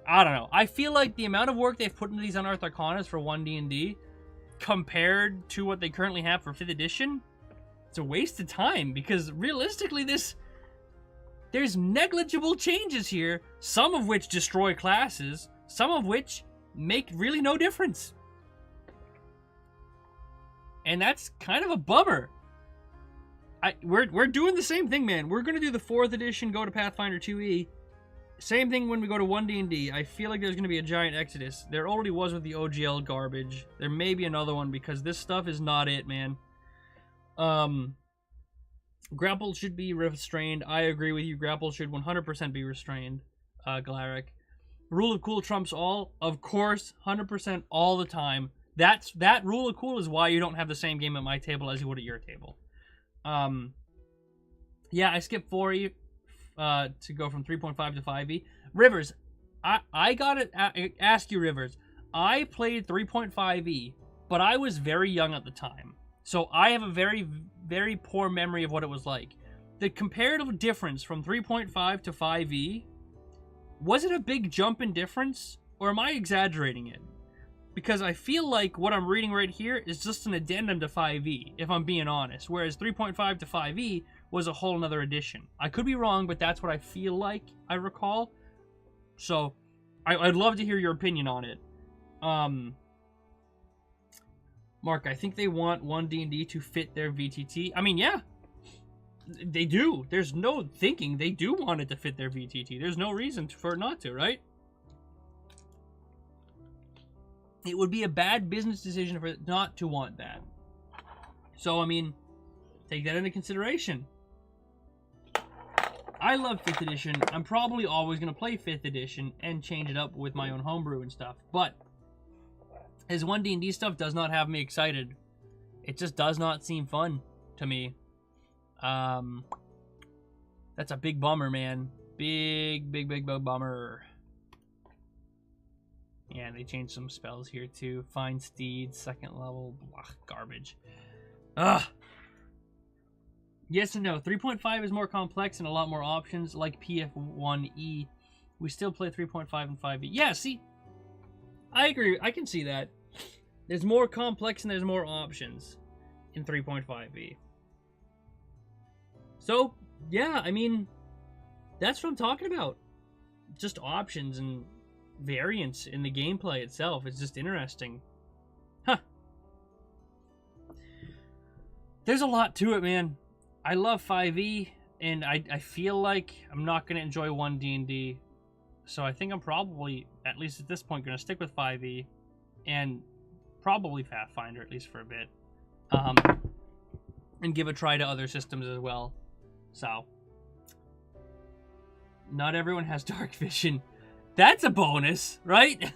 I don't know. I feel like the amount of work they've put into these Unearthed Arcanas for 1D&D compared to what they currently have for 5th edition, it's a waste of time because realistically there's negligible changes here, some of which destroy classes, some of which make really no difference. And that's kind of a bummer. We're doing the same thing, man. We're going to do the 4th edition, go to Pathfinder 2e. Same thing when we go to 1D&D. I feel like there's going to be a giant exodus. There already was with the OGL garbage. There may be another one because this stuff is not it, man. Grapple should be restrained. I agree with you. Grapple should 100% be restrained, Glaric. Rule of cool trumps all. Of course, 100% all the time. That rule of cool is why you don't have the same game at my table as you would at your table. Yeah, I skipped 4e to go from 3.5 to 5e. Rivers, I gotta ask you, Rivers. I played 3.5e, but I was very young at the time. So I have a very, very poor memory of what it was like. The comparative difference from 3.5 to 5e, was it a big jump in difference? Or am I exaggerating it? Because I feel like what I'm reading right here is just an addendum to 5e, if I'm being honest. Whereas 3.5 to 5e was a whole nother edition. I could be wrong, but that's what I feel like I recall. So, I'd love to hear your opinion on it. Mark, I think they want 1D&D to fit their VTT. I mean, yeah. They do. There's no thinking. They do want it to fit their VTT. There's no reason for it not to, right? It would be a bad business decision for it not to want that. So, I mean, take that into consideration. I love 5th edition. I'm probably always going to play 5th edition and change it up with my own homebrew and stuff. But his 1D&D stuff does not have me excited. It just does not seem fun to me. That's a big bummer, man. Big bummer. Yeah, they changed some spells here too. Find Steed, 2nd level. Blah, garbage. Ugh. Yes and no. 3.5 is more complex and a lot more options, like PF1E. We still play 3.5 and 5e. Yeah, see, I agree. I can see that. There's more complex and there's more options in 3.5e. So, yeah, I mean, that's what I'm talking about. Just options and variance in the gameplay itself. It's just interesting. Huh. There's a lot to it, man. I love 5e, and I feel like I'm not going to enjoy 1D&D So I think I'm probably, at least at this point, going to stick with 5e and probably Pathfinder, at least for a bit. And give a try to other systems as well. So, not everyone has dark vision. That's a bonus, right?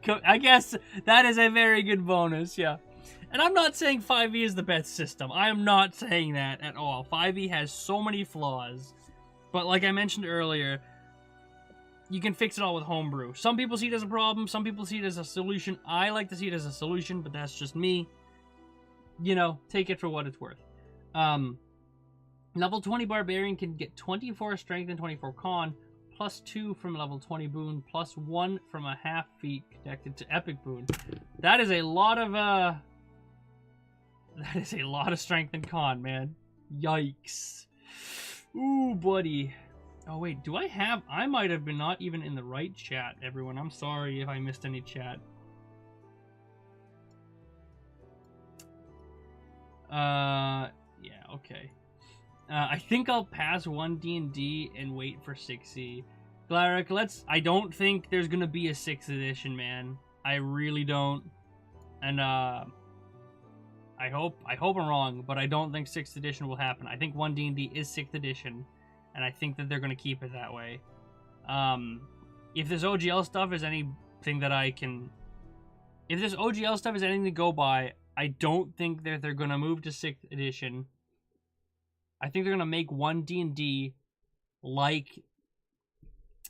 I guess that is a very good bonus, yeah. And I'm not saying 5e is the best system. I am not saying that at all. 5e has so many flaws. But like I mentioned earlier, you can fix it all with homebrew. Some people see it as a problem. Some people see it as a solution. I like to see it as a solution, but that's just me. You know, take it for what it's worth. Level 20 Barbarian can get 24 Strength and 24 Con, plus 2 from level 20 Boon, plus 1 from a half feat connected to Epic Boon. That is a lot of, Strength and Con, man. Yikes. Ooh, buddy. Oh, wait, I might have been not even in the right chat, everyone. I'm sorry if I missed any chat. Yeah, okay. I think I'll pass 1 D&D and wait for 6e. Glaric, I don't think there's gonna be a 6th edition, man. I really don't. And, I hope I'm wrong, but I don't think 6th edition will happen. I think 1 D&D is 6th edition, and I think that they're gonna keep it that way. If this OGL stuff is anything that if this OGL stuff is anything to go by, I don't think that they're gonna move to 6th edition. I think they're gonna make 1 D&D like,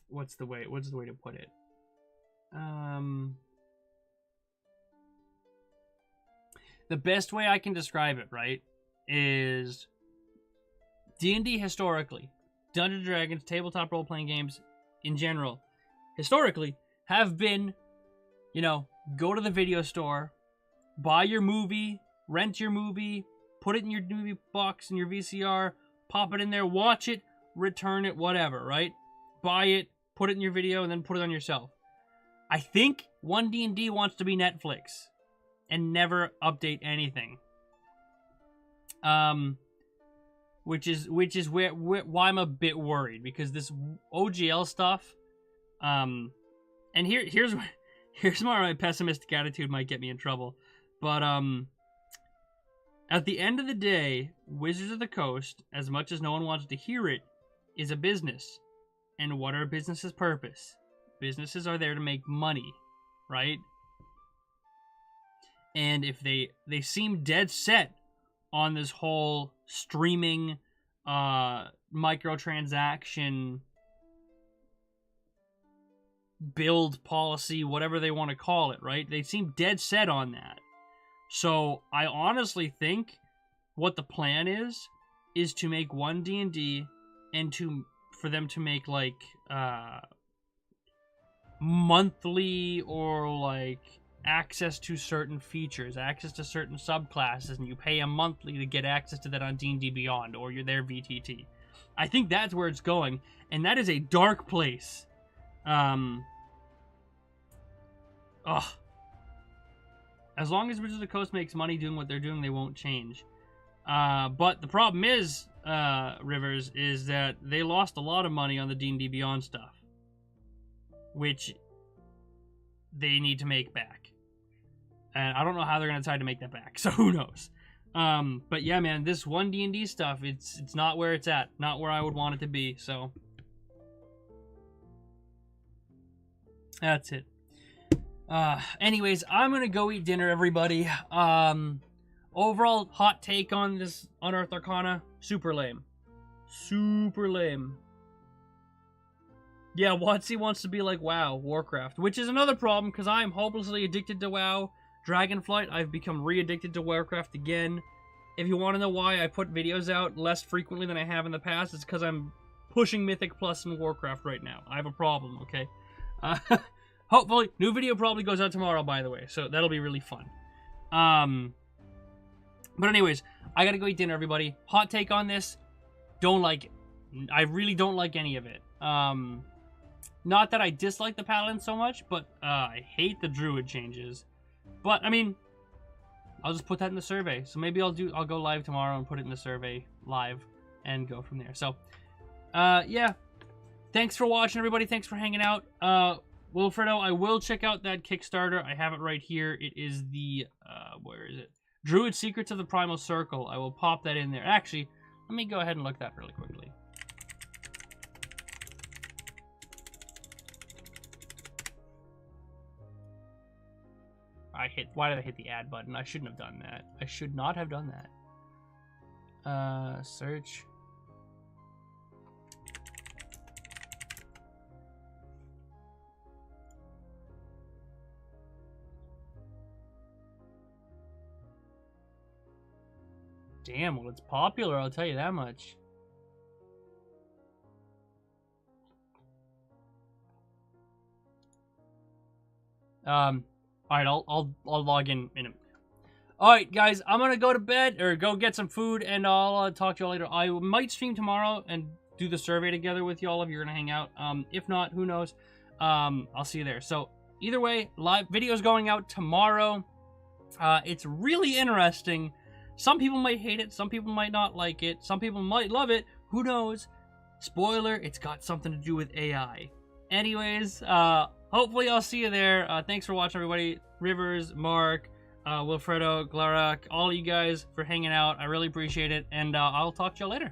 what's the way to put it? The best way I can describe it, right, is D&D historically, Dungeons & Dragons, tabletop role-playing games in general, historically, have been, you know, go to the video store, buy your movie, rent your movie, put it in your movie box in your VCR, pop it in there, watch it, return it, whatever, right? Buy it, put it in your video, and then put it on yourself. I think 1 D&D wants to be Netflix and never update anything. Which is why I'm a bit worried, because this OGL stuff, and here's where my pessimistic attitude might get me in trouble. But, at the end of the day, Wizards of the Coast, as much as no one wants to hear it, is a business. And what are businesses' purpose? Businesses are there to make money, right? And if they seem dead set on this whole streaming, microtransaction build policy, whatever they want to call it, right? They seem dead set on that. So I honestly think what the plan is to make 1 D&D and for them to make like monthly or like access to certain features, access to certain subclasses, and you pay a monthly to get access to that on D&D Beyond or you're their VTT. I think that's where it's going, and that is a dark place. As long as Wizards of the Coast makes money doing what they're doing, they won't change. But the problem is, Rivers, is that they lost a lot of money on the D&D Beyond stuff, which they need to make back. And I don't know how they're going to try to make that back, so who knows. But yeah, man, this 1 D&D stuff, it's not where it's at. Not where I would want it to be, so that's it. Anyways, I'm gonna go eat dinner, everybody. Overall hot take on this Unearthed Arcana, super lame. Super lame. Yeah, WotC wants to be like WoW, Warcraft, which is another problem because I am hopelessly addicted to WoW. Dragonflight, I've become re-addicted to Warcraft again. If you want to know why I put videos out less frequently than I have in the past, it's because I'm pushing Mythic Plus in Warcraft right now. I have a problem, okay? Hopefully, new video probably goes out tomorrow, by the way, so that'll be really fun. But anyways, I gotta go eat dinner, everybody. Hot take on this, don't like it. I really don't like any of it. Not that I dislike the Paladin so much, but I hate the Druid changes. But, I mean, I'll just put that in the survey. So maybe I'll go live tomorrow and put it in the survey live and go from there. So, yeah. thanks for watching, everybody. Thanks for hanging out. Wilfredo, I will check out that Kickstarter. I have it right here. It is the, where is it? Druid Secrets of the Primal Circle. I will pop that in there. Actually, let me go ahead and look that really quickly. Why did I hit the add button? I shouldn't have done that. I should not have done that. Search. Damn, well, it's popular, I'll tell you that much. Alright, I'll log in a minute. Alright, guys, I'm gonna go to bed, or go get some food, and I'll talk to y'all later. I might stream tomorrow and do the survey together with y'all if you're gonna hang out. If not, who knows? I'll see you there. So, either way, live videos going out tomorrow. It's really interesting. Some people might hate it, some people might not like it, some people might love it, who knows? Spoiler, it's got something to do with AI. Anyways, hopefully I'll see you there. Thanks for watching, everybody. Rivers, Mark, Wilfredo, Glarak, all you guys for hanging out. I really appreciate it, and I'll talk to y'all later.